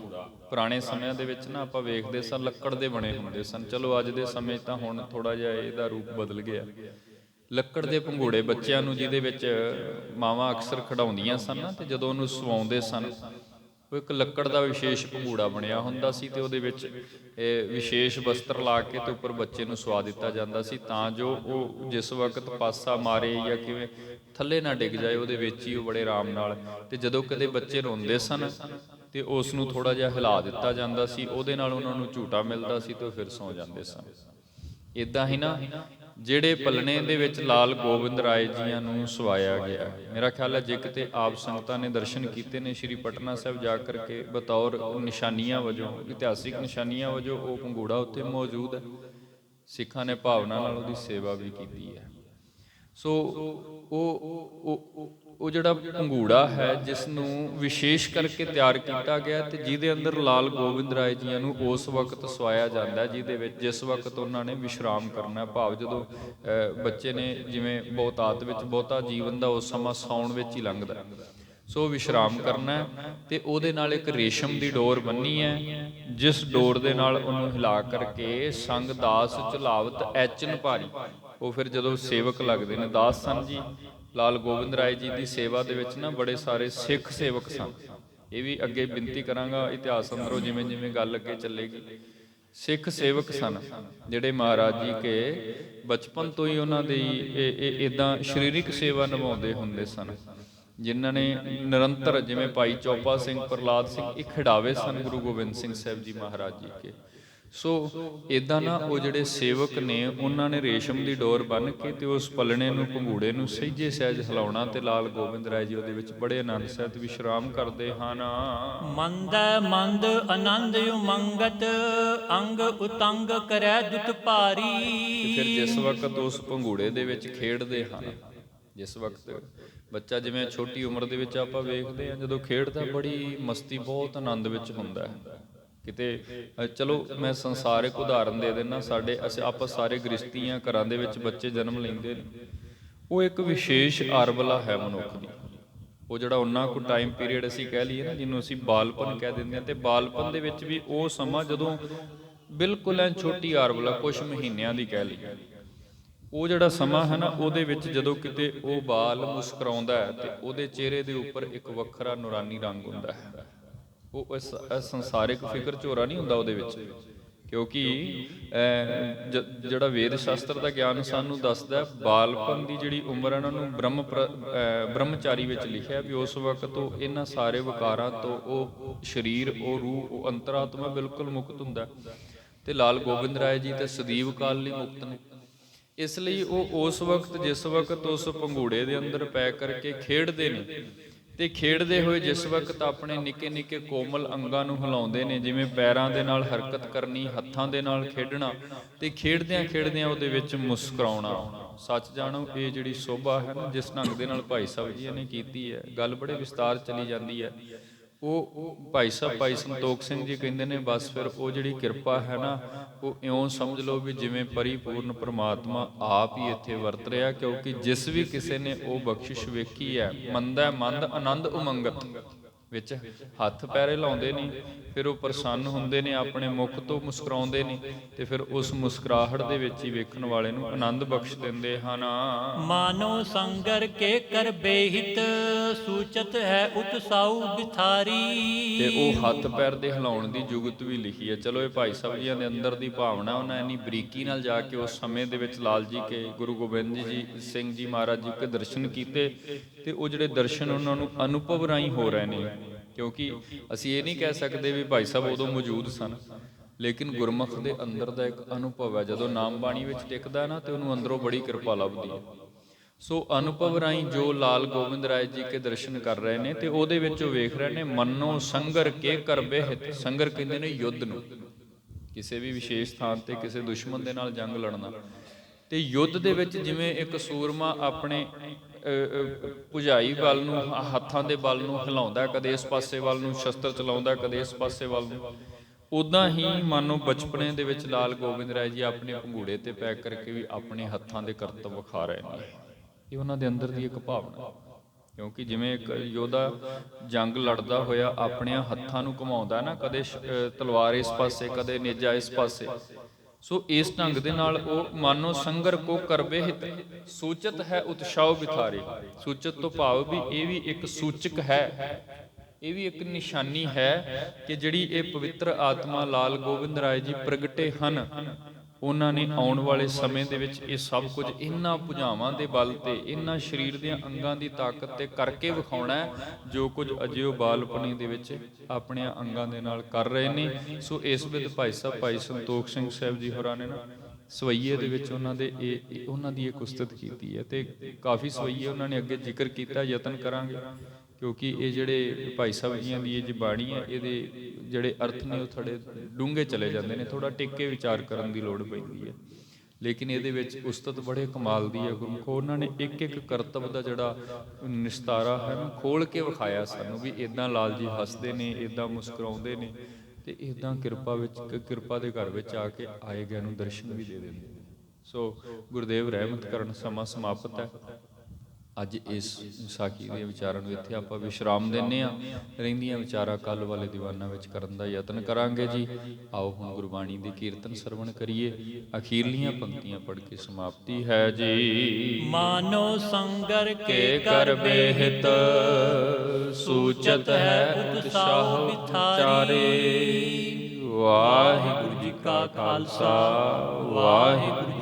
ਪੁਰਾਣੇ ਸਮਿਆਂ ਦੇ ਵਿੱਚ ਨਾ ਆਪਾਂ ਵੇਖਦੇ ਸਾਂ ਲੱਕੜ ਦੇ ਬਣੇ ਹੁੰਦੇ ਸਨ। ਚਲੋ ਅੱਜ ਦੇ ਸਮੇਂ ਤਾਂ ਹੁਣ ਥੋੜਾ ਜਿਹਾ ਇਹਦਾ ਰੂਪ ਬਦਲ ਗਿਆ। ਲੱਕੜ ਦੇ ਪੰਘੂੜੇ ਬੱਚਿਆਂ ਨੂੰ, ਜਿਹਦੇ ਵਿੱਚ ਮਾਵਾਂ ਅਕਸਰ ਖਿਡਾਉਂਦੀਆਂ ਸਨ ਨਾ, ਤੇ ਜਦੋਂ ਉਹਨੂੰ ਸਵਾਉਂਦੇ ਸਨ ਉਹ ਇੱਕ ਲੱਕੜ ਦਾ ਵਿਸ਼ੇਸ਼ ਪੰਘੂੜਾ ਬਣਿਆ ਹੁੰਦਾ ਸੀ ਤੇ ਉਹਦੇ ਵਿੱਚ ਵਿਸ਼ੇਸ਼ ਵਸਤਰ ਲਾ ਕੇ ਤੇ ਉੱਪਰ ਬੱਚੇ ਨੂੰ ਸਵਾ ਦਿੱਤਾ ਜਾਂਦਾ ਸੀ, ਤਾਂ ਜੋ ਉਹ ਜਿਸ ਵਕਤ ਪਾਸਾ ਮਾਰੇ ਜਾਂ ਕਿਵੇਂ ਥੱਲੇ ਨਾ ਡਿੱਗ ਜਾਏ, ਉਹਦੇ ਵਿੱਚ ਹੀ ਉਹ ਬੜੇ ਆਰਾਮ ਨਾਲ। ਤੇ ਜਦੋਂ ਕਦੇ ਬੱਚੇ ਰੋਂਦੇ ਸਨ ਤੇ ਉਸ ਨੂੰ ਥੋੜਾ ਜਿਹਾ ਹਿਲਾ ਦਿੱਤਾ ਜਾਂਦਾ ਸੀ, ਉਹਦੇ ਨਾਲ ਉਹਨਾਂ ਨੂੰ ਝੂਟਾ ਮਿਲਦਾ ਸੀ ਤੇ ਉਹ ਫਿਰ ਸੌ ਜਾਂਦੇ ਸਨ। ਇਦਾਂ ਹੀ ਨਾ ਜਿਹੜੇ ਪਲਣੇ ਦੇ ਵਿੱਚ ਲਾਲ ਗੋਬਿੰਦ ਰਾਏ ਜੀਆਂ ਨੂੰ ਸਵਾਇਆ ਗਿਆ, ਮੇਰਾ ਖਿਆਲ ਹੈ ਜੇ ਕਿਤੇ ਆਪ ਸੰਗਤਾਂ ਨੇ ਦਰਸ਼ਨ ਕੀਤੇ ਨੇ ਸ਼੍ਰੀ ਪਟਨਾ ਸਾਹਿਬ ਜਾ ਕਰਕੇ, ਬਤੌਰ ਨਿਸ਼ਾਨੀਆਂ ਵਜੋਂ, ਇਤਿਹਾਸਿਕ ਨਿਸ਼ਾਨੀਆਂ ਵਜੋਂ ਉਹ ਪੰਘੂੜਾ ਉੱਥੇ ਮੌਜੂਦ ਹੈ। ਸਿੱਖਾਂ ਨੇ ਭਾਵਨਾ ਨਾਲ ਉਹਦੀ ਸੇਵਾ ਵੀ ਕੀਤੀ ਹੈ। ਸੋ ਉਹ ਜਿਹੜਾ ਪੰਘੂੜਾ ਹੈ ਜਿਸ ਨੂੰ ਵਿਸ਼ੇਸ਼ ਕਰਕੇ ਤਿਆਰ ਕੀਤਾ ਗਿਆ ਤੇ ਜਿਹਦੇ ਅੰਦਰ ਲਾਲ ਗੋਬਿੰਦ ਰਾਏ ਜੀਆਂ ਨੂੰ ਉਸ ਵਕਤ ਸਵਾਇਆ ਜਾਂਦਾ, ਜਿਹਦੇ ਵਿੱਚ ਜਿਸ ਵਕਤ ਉਹਨਾਂ ਨੇ ਵਿਸ਼ਰਾਮ ਕਰਨਾ, ਭਾਵ ਜਦੋਂ ਬੱਚੇ ਨੇ ਜਿਵੇਂ ਬਹੁਤਾਤ ਵਿੱਚ ਬਹੁਤਾ ਜੀਵਨ ਦਾ ਉਸ ਸਮਾਂ ਸੌਣ ਵਿੱਚ ਹੀ ਲੰਘਦਾ, ਸੋ ਵਿਸ਼ਰਾਮ ਕਰਨਾ ਤੇ ਉਹਦੇ ਨਾਲ ਇੱਕ ਰੇਸ਼ਮ ਦੀ ਡੋਰ ਬੰਨੀ ਹੈ, ਜਿਸ ਡੋਰ ਦੇ ਨਾਲ ਉਹਨੂੰ ਹਿਲਾ ਕਰਕੇ ਸੰਗ ਦਾਸ ਝੁਲਾਵਤ ਐਚਨ ਭਾਰੀ। ਉਹ ਫਿਰ ਜਦੋਂ ਸੇਵਕ ਲੱਗਦੇ ਨੇ, ਦਾਸ ਸਨ ਜੀ ਲਾਲ ਗੋਬਿੰਦ ਰਾਏ ਜੀ ਦੀ ਸੇਵਾ ਦੇ ਵਿੱਚ ਨਾ ਬੜੇ ਸਾਰੇ ਸਿੱਖ ਸੇਵਕ ਸਨ। ਇਹ ਵੀ ਅੱਗੇ ਬੇਨਤੀ ਕਰਾਂਗਾ ਇਤਿਹਾਸ ਅੰਦਰੋਂ ਜਿਵੇਂ ਜਿਵੇਂ ਗੱਲ ਅੱਗੇ ਚੱਲੇਗੀ। ਸਿੱਖ ਸੇਵਕ ਸਨ ਜਿਹੜੇ ਮਹਾਰਾਜ ਜੀ ਕੇ ਬਚਪਨ ਤੋਂ ਹੀ ਉਹਨਾਂ ਦੀ ਇਦਾਂ ਸਰੀਰਕ ਸੇਵਾ ਨਿਭਾਉਂਦੇ ਹੁੰਦੇ ਸਨ, ਜਿਨ੍ਹਾਂ ਨੇ ਨਿਰੰਤਰ, ਜਿਵੇਂ ਭਾਈ ਚੌਪਾ ਸਿੰਘ, ਪ੍ਰਹਲਾਦ ਸਿੰਘ, ਇਹ ਖਿਡਾਵੇ ਸਨ ਗੁਰੂ ਗੋਬਿੰਦ ਸਿੰਘ ਸਾਹਿਬ ਜੀ ਮਹਾਰਾਜ ਜੀ ਕੇ। ਸੋ ਇਦਾਂ ਨਾ ਉਹ ਜਿਹੜੇ ਸੇਵਕ ਨੇ ਉਹਨਾਂ ਨੇ ਰੇਸ਼ਮ ਦੀ ਡੋਰ ਬੰਨ੍ਹ ਕੇ ਤੇ ਉਸ ਪਲਣੇ ਨੂੰ, ਪੰਘੂੜੇ ਨੂੰ ਸਹਿਜੇ ਸਹਿਜ ਹਿਲਾਉਣਾ ਤੇ ਲਾਲ ਗੋਬਿੰਦ ਰਾਏ ਜੀ ਉਹਦੇ ਵਿੱਚ ਬੜੇ ਆਨੰਦ ਸਹਿਤ ਵਿਸ਼ਰਾਮ ਕਰਦੇ ਹਨ। ਮੰਦੈ ਮੰਦ ਆਨੰਦ ਉਮੰਗਤ ਅੰਗ ਉਤੰਗ ਕਰੈ ਦੁਤ ਭਾਰੀ। ਫਿਰ ਜਿਸ ਵਕਤ ਉਸ ਪੰਘੂੜੇ ਦੇ ਵਿੱਚ ਖੇਡਦੇ ਹਨ, ਜਿਸ ਵਕਤ ਬੱਚਾ ਜਿਵੇਂ ਛੋਟੀ ਉਮਰ ਦੇ ਵਿੱਚ ਆਪਾਂ ਵੇਖਦੇ ਹਾਂ ਜਦੋਂ ਖੇਡਦਾ ਬੜੀ ਮਸਤੀ, ਬਹੁਤ ਆਨੰਦ ਵਿੱਚ ਹੁੰਦਾ ਹੈ। ਕਿਤੇ ਚਲੋ ਮੈਂ ਸੰਸਾਰਿਕ ਉਦਾਹਰਨ ਦੇ ਦਿੰਦਾ, ਸਾਡੇ ਆਪਾਂ ਸਾਰੇ ਗ੍ਰਸਤੀ ਹਾਂ, ਘਰਾਂ ਦੇ ਵਿੱਚ ਬੱਚੇ ਜਨਮ ਲੈਂਦੇ ਨੇ, ਉਹ ਇੱਕ ਵਿਸ਼ੇਸ਼ ਆਰਬਲਾ ਹੈ ਮਨੁੱਖ ਦੀ। ਉਹ ਜਿਹੜਾ ਉਹਨਾਂ ਕੁ ਟਾਈਮ ਪੀਰੀਅਡ ਅਸੀਂ ਕਹਿ ਲਈਏ ਨਾ, ਜਿਹਨੂੰ ਅਸੀਂ ਬਾਲਪਨ ਕਹਿ ਦਿੰਦੇ ਹਾਂ, ਤੇ ਬਾਲਪਨ ਦੇ ਵਿੱਚ ਵੀ ਉਹ ਸਮਾਂ ਜਦੋਂ ਬਿਲਕੁਲ ਐ ਛੋਟੀ ਆਰਬਲਾ, ਕੁਛ ਮਹੀਨਿਆਂ ਦੀ ਕਹਿ ਲਈਏ, ਉਹ ਜਿਹੜਾ ਸਮਾਂ ਹੈ ਨਾ, ਉਹਦੇ ਵਿੱਚ ਜਦੋਂ ਕਿਤੇ ਉਹ ਬਾਲ ਮੁਸਕਰਾਉਂਦਾ ਹੈ ਤੇ ਉਹਦੇ ਚਿਹਰੇ ਦੇ ਉੱਪਰ ਇੱਕ ਵੱਖਰਾ ਨੂਰਾਨੀ ਰੰਗ ਹੁੰਦਾ ਹੈ। ਉਹ ਇਸ ਸੰਸਾਰਿਕ ਫਿਕਰ ਝੋਰਾ ਨਹੀਂ ਹੁੰਦਾ ਉਹਦੇ ਵਿੱਚ, ਕਿਉਂਕਿ ਜਿਹੜਾ ਵੇਦ ਸ਼ਾਸਤਰ ਦਾ ਗਿਆਨ ਸਾਨੂੰ ਦੱਸਦਾ, ਬਾਲਪਨ ਦੀ ਜਿਹੜੀ ਉਮਰ ਹੈ ਉਹਨਾਂ ਨੂੰ ਬ੍ਰਹਮਚਾਰੀ ਵਿੱਚ ਲਿਖਿਆ ਵੀ ਉਸ ਵਕਤ ਉਹ ਇਹਨਾਂ ਸਾਰੇ ਵਿਕਾਰਾਂ ਤੋਂ, ਉਹ ਸਰੀਰ, ਉਹ ਰੂਹ, ਉਹ ਅੰਤਰਾਤਮਾ ਬਿਲਕੁਲ ਮੁਕਤ ਹੁੰਦਾ। ਤੇ ਲਾਲ ਗੋਬਿੰਦ ਰਾਏ ਜੀ ਤੇ ਸਦੀਵ ਕਾਲ ਲਈ ਮੁਕਤ ਨੇ। ਇਸ ਲਈ ਉਹ ਉਸ ਵਕਤ ਜਿਸ ਵਕਤ ਉਸ ਪੰਘੂੜੇ ਦੇ ਅੰਦਰ ਪੈ ਕਰਕੇ ਖੇਡਦੇ ਨੇ, ਤੇ ਖੇਡਦੇ ਹੋਏ ਜਿਸ ਵਕਤ ਆਪਣੇ ਨਿੱਕੇ ਨਿੱਕੇ ਕੋਮਲ ਅੰਗਾਂ ਨੂੰ ਹਿਲਾਉਂਦੇ ਨੇ, ਜਿਵੇਂ ਪੈਰਾਂ ਦੇ ਨਾਲ ਹਰਕਤ ਕਰਨੀ, ਹੱਥਾਂ ਦੇ ਨਾਲ ਖੇਡਣਾ, ਤੇ ਖੇਡਦਿਆਂ ਖੇਡਦਿਆਂ ਉਹਦੇ ਵਿੱਚ ਮੁਸਕਰਾਉਣਾ। ਸੱਚ ਜਾਣੋ, ਇਹ ਜਿਹੜੀ ਸੋਭਾ ਹੈ ਨਾ, ਜਿਸ ਢੰਗ ਦੇ ਨਾਲ ਭਾਈ ਸਾਹਿਬ ਜੀ ਨੇ ਕੀਤੀ ਹੈ, ਗੱਲ ਬੜੇ ਵਿਸਤਾਰ ਚਲੀ ਜਾਂਦੀ ਹੈ। ਉਹ ਭਾਈ ਸਾਹਿਬ ਭਾਈ ਸੰਤੋਖ ਸਿੰਘ ਜੀ ਕਹਿੰਦੇ ਨੇ, ਬਸ ਫਿਰ ਉਹ ਜਿਹੜੀ ਕਿਰਪਾ ਹੈ ਨਾ, ਉਹ ਇਉਂ ਸਮਝ ਲਓ ਵੀ ਜਿਵੇਂ ਪਰਿਪੂਰਨ ਪ੍ਰਮਾਤਮਾ ਆਪ ਹੀ ਇੱਥੇ ਵਰਤ ਰਿਹਾ, ਕਿਉਂਕਿ ਜਿਸ ਵੀ ਕਿਸੇ ਨੇ ਉਹ ਬਖਸ਼ਿਸ਼ ਵੇਖੀ ਹੈ, ਮੰਦਾ ਮੰਦ ਆਨੰਦ ਉਮੰਗਤ ਵਿੱਚ ਹੱਥ ਪੈਰੇ ਲਾਉਂਦੇ ਨੇ, ਫਿਰ ਉਹ ਪ੍ਰਸੰਨ ਹੁੰਦੇ ਨੇ, ਆਪਣੇ ਮੁਖ ਤੋਂ ਮੁਸਕਰਾਉਂਦੇ ਨੇ, ਤੇ ਫਿਰ ਉਸ ਮੁਸਕਰਾਹਟ ਦੇ ਵਿੱਚ ਹੀ ਵੇਖਣ ਵਾਲੇ ਨੂੰ ਆਨੰਦ ਬਖਸ਼ ਦਿੰਦੇ ਹਨ। ਮਾਨੋ ਸੰਗਰ ਕੇ ਕਰ ਬੇਹਿਤ, ਸੂਚਤ ਹੈ ਉਤਸਾਉ ਬਿਥਾਰੀ। ਤੇ ਉਹ ਹੱਥ ਪੈਰ ਦੇ ਹਿਲਾਉਣ ਦੀ ਜੁਗਤ ਵੀ ਲਿਖੀ ਹੈ। ਚਲੋ ਇਹ ਭਾਈ ਸਾਹਿਬ ਜੀਆਂ ਦੇ ਅੰਦਰ ਦੀ ਭਾਵਨਾ, ਉਹਨਾਂ ਇੰਨੀ ਬਰੀਕੀ ਨਾਲ ਜਾ ਕੇ ਉਸ ਸਮੇਂ ਦੇ ਵਿੱਚ ਲਾਲ ਜੀ ਕੇ ਗੁਰੂ ਗੋਬਿੰਦ ਜੀ ਸਿੰਘ ਜੀ ਮਹਾਰਾਜ ਜੀ ਕੇ ਦਰਸ਼ਨ ਕੀਤੇ, ਤੇ ਉਹ ਜਿਹੜੇ ਦਰਸ਼ਨ ਉਹਨਾਂ ਨੂੰ ਅਨੁਭਵ ਰਾਹੀਂ ਹੋ ਰਹੇ ਨੇ। ਕਿਉਂਕਿ ਅਸੀਂ ਇਹ ਨਹੀਂ ਕਹਿ ਸਕਦੇ ਵੀ ਭਾਈ ਸਾਹਿਬ ਉਦੋਂ ਮੌਜੂਦ ਸਨ, ਲੇਕਿਨ ਗੁਰਮੁਖ ਦੇ ਅੰਦਰ ਦਾ ਇੱਕ ਅਨੁਭਵ ਹੈ, ਜਦੋਂ ਨਾਮ ਬਾਣੀ ਵਿੱਚ ਟਿਕਦਾ ਨਾ, ਤੇ ਉਹਨੂੰ ਅੰਦਰੋਂ ਬੜੀ ਕਿਰਪਾ ਲੱਭਦੀ ਹੈ। ਸੋ ਅਨੁਭਵ ਰਾਹੀਂ ਜੋ ਲਾਲ ਗੋਬਿੰਦ ਰਾਏ ਜੀ ਕੇ ਦਰਸ਼ਨ ਕਰ ਰਹੇ ਨੇ, ਤੇ ਉਹਦੇ ਵਿੱਚ ਉਹ ਵੇਖ ਰਹੇ ਨੇ, ਮੰਨੋ ਸੰਗਰ ਕੇ ਕਰਬੇ ਹਿਤ। ਸੰਗਰ ਕਹਿੰਦੇ ਨੇ ਯੁੱਧ ਨੂੰ, ਕਿਸੇ ਵੀ ਵਿਸ਼ੇਸ਼ ਥਾਂ ਤੇ ਕਿਸੇ ਦੁਸ਼ਮਣ ਦੇ ਨਾਲ ਜੰਗ ਲੜਨਾ। ਤੇ ਯੁੱਧ ਦੇ ਵਿੱਚ ਜਿਵੇਂ ਇੱਕ ਸੂਰਮਾ ਆਪਣੇ ਭੁਜਾਈ ਵੱਲ ਨੂੰ, ਹੱਥਾਂ ਦੇ ਬਲ ਨੂੰ ਹਿਲਾਉਂਦਾ, ਕਦੇ ਇਸ ਪਾਸੇ ਵੱਲ ਨੂੰ ਸ਼ਸਤਰ ਚਲਾਉਂਦਾ, ਕਦੇ ਇਸ ਪਾਸੇ ਵੱਲ ਨੂੰ, ਉਦਾਂ ਹੀ ਮਾਨੋ ਬਚਪਨੇ ਦੇ ਵਿੱਚ ਲਾਲ ਗੋਬਿੰਦ ਰਾਏ ਜੀ ਆਪਣੇ ਪੰਘੂੜੇ ਤੇ ਪੈ ਕਰਕੇ ਵੀ ਆਪਣੇ ਹੱਥਾਂ ਦੇ ਕਰਤੱਵ ਵਿਖਾ ਰਹੇ ਨੇ। ਇਹ ਉਹਨਾਂ ਦੇ ਅੰਦਰ ਦੀ ਇੱਕ ਭਾਵਨਾ, ਕਿਉਂਕਿ ਜਿਵੇਂ ਇੱਕ ਯੋਧਾ ਜੰਗ ਲੜਦਾ ਹੋਇਆ ਆਪਣੇ ਹੱਥਾਂ ਨੂੰ ਘੁਮਾਉਂਦਾ ਨਾ, ਕਦੇ ਤਲਵਾਰ ਇਸ ਪਾਸੇ, ਕਦੇ ਨੇਜਾ ਇਸ ਪਾਸੇ। ਸੋ ਇਸ ਢੰਗ ਦੇ ਨਾਲ ਉਹ ਮਾਨੋ ਸੰਗਰ ਕੋ ਕਰਬੇ ਹਿਤ, ਸੂਚਤ ਹੈ ਉਤਸ਼ਾਹ ਬਿਥਾਰੇ। ਸੂਚਤ ਤੋਂ ਭਾਵ ਵੀ ਇਹ ਵੀ ਇੱਕ ਸੂਚਕ ਹੈ, ਇਹ ਵੀ ਇੱਕ ਨਿਸ਼ਾਨੀ ਹੈ ਕਿ ਜਿਹੜੀ ਇਹ ਪਵਿੱਤਰ ਆਤਮਾ ਲਾਲ ਗੋਬਿੰਦ ਰਾਏ ਜੀ ਪ੍ਰਗਟੇ ਹਨ, ਉਹਨਾਂ ਨੇ ਆਉਣ ਵਾਲੇ ਸਮੇਂ ਦੇ ਵਿੱਚ ਇਹ ਸਭ ਕੁਝ ਇਹਨਾਂ ਭੁਜਾਵਾਂ ਦੇ ਬਲ ਤੇ, ਇਹਨਾਂ ਸਰੀਰ ਦੀਆਂ ਅੰਗਾਂ ਦੀ ਤਾਕਤ ਤੇ ਕਰਕੇ ਵਿਖਾਉਣਾ ਹੈ, ਜੋ ਕੁਝ ਅਜੇ ਉਹ ਬਾਲਪਨੀ ਦੇ ਵਿੱਚ ਆਪਣੇ ਅੰਗਾਂ ਦੇ ਨਾਲ ਕਰ ਰਹੇ ਨੇ। ਸੋ ਇਸ ਵਿੱਚ ਭਾਈ ਸਾਹਿਬ ਭਾਈ ਸੰਤੋਖ ਸਿੰਘ ਸਾਹਿਬ ਜੀ ਹੋਰਾਂ ਨੇ ਨਾ ਸਵਈਏ ਦੇ ਵਿੱਚ ਉਹਨਾਂ ਦੇ ਉਹਨਾਂ ਦੀ ਇੱਕ ਉਸਤਤ ਕੀਤੀ ਹੈ, ਤੇ ਕਾਫੀ ਸਵਈਏ ਉਹਨਾਂ ਨੇ ਅੱਗੇ ਜ਼ਿਕਰ ਕੀਤਾ, ਯਤਨ ਕਰਾਂਗੇ, ਕਿਉਂਕਿ ਇਹ ਜਿਹੜੇ ਭਾਈ ਸਾਹਿਬ ਜੀਆਂ ਦੀ ਇਹ ਬਾਣੀ ਹੈ, ਇਹਦੇ ਜਿਹੜੇ ਅਰਥ ਨੇ ਉਹ ਥੋੜ੍ਹੇ ਡੂੰਘੇ ਚਲੇ ਜਾਂਦੇ ਨੇ, ਥੋੜ੍ਹਾ ਟਿਕ ਕੇ ਵਿਚਾਰ ਕਰਨ ਦੀ ਲੋੜ ਪੈਂਦੀ ਹੈ। ਲੇਕਿਨ ਇਹਦੇ ਵਿੱਚ ਉਸਤਤ ਬੜੇ ਕਮਾਲ ਦੀ ਹੈ। ਗੁਰਮੁਖ ਉਹਨਾਂ ਨੇ ਇੱਕ ਇੱਕ ਕਰਤੱਵ ਦਾ ਜਿਹੜਾ ਨਿਸਤਾਰਾ ਹੈ ਨਾ, ਖੋਲ ਕੇ ਵਿਖਾਇਆ ਸਾਨੂੰ, ਵੀ ਇੱਦਾਂ ਲਾਲ ਜੀ ਹੱਸਦੇ ਨੇ, ਇੱਦਾਂ ਮੁਸਕਰਾਉਂਦੇ ਨੇ, ਤੇ ਇੱਦਾਂ ਕਿਰਪਾ ਦੇ ਘਰ ਵਿੱਚ ਆ ਕੇ ਆਏ ਗਏ ਨੂੰ ਦਰਸ਼ਨ ਵੀ ਦੇ ਦਿੰਦੇ। ਸੋ ਗੁਰਦੇਵ ਰਹਿਮਤ ਕਰਨ, ਸਮਾਂ ਸਮਾਪਤ ਹੈ। ਅੱਜ ਇਸ ਵਿਸਾਖੀ ਦੇ ਵਿਚਾਰਾਂ ਨੂੰ ਇੱਥੇ ਆਪਾਂ ਵਿਸ਼ਰਾਮ ਦਿੰਦੇ ਹਾਂ। ਰਹਿੰਦੀਆਂ ਵਿਚਾਰਾਂ ਕੱਲ੍ਹ ਵਾਲੇ ਦੀਵਾਨਾਂ ਵਿੱਚ ਕਰਨ ਦਾ ਯਤਨ ਕਰਾਂਗੇ ਜੀ। ਆਓ ਹੁਣ ਗੁਰਬਾਣੀ ਦੇ ਕੀਰਤਨ ਸਰਵਣ ਕਰੀਏ। ਅਖੀਰਲੀਆਂ ਪੰਕਤੀਆਂ ਪੜ੍ਹ ਕੇ ਸਮਾਪਤੀ ਹੈ ਜੀ। ਮਾਨੋ ਸੰਗਰ ਕੇ ਕਰ ਬੇਹਿਤ, ਸੂਚਤ ਹੈ ਉਤਸ਼ਾਹ ਬਿਥਾਰੇ। ਵਾਹਿਗੁਰੂ ਜੀ ਕਾ ਖਾਲਸਾ, ਵਾਹਿਗੁਰੂ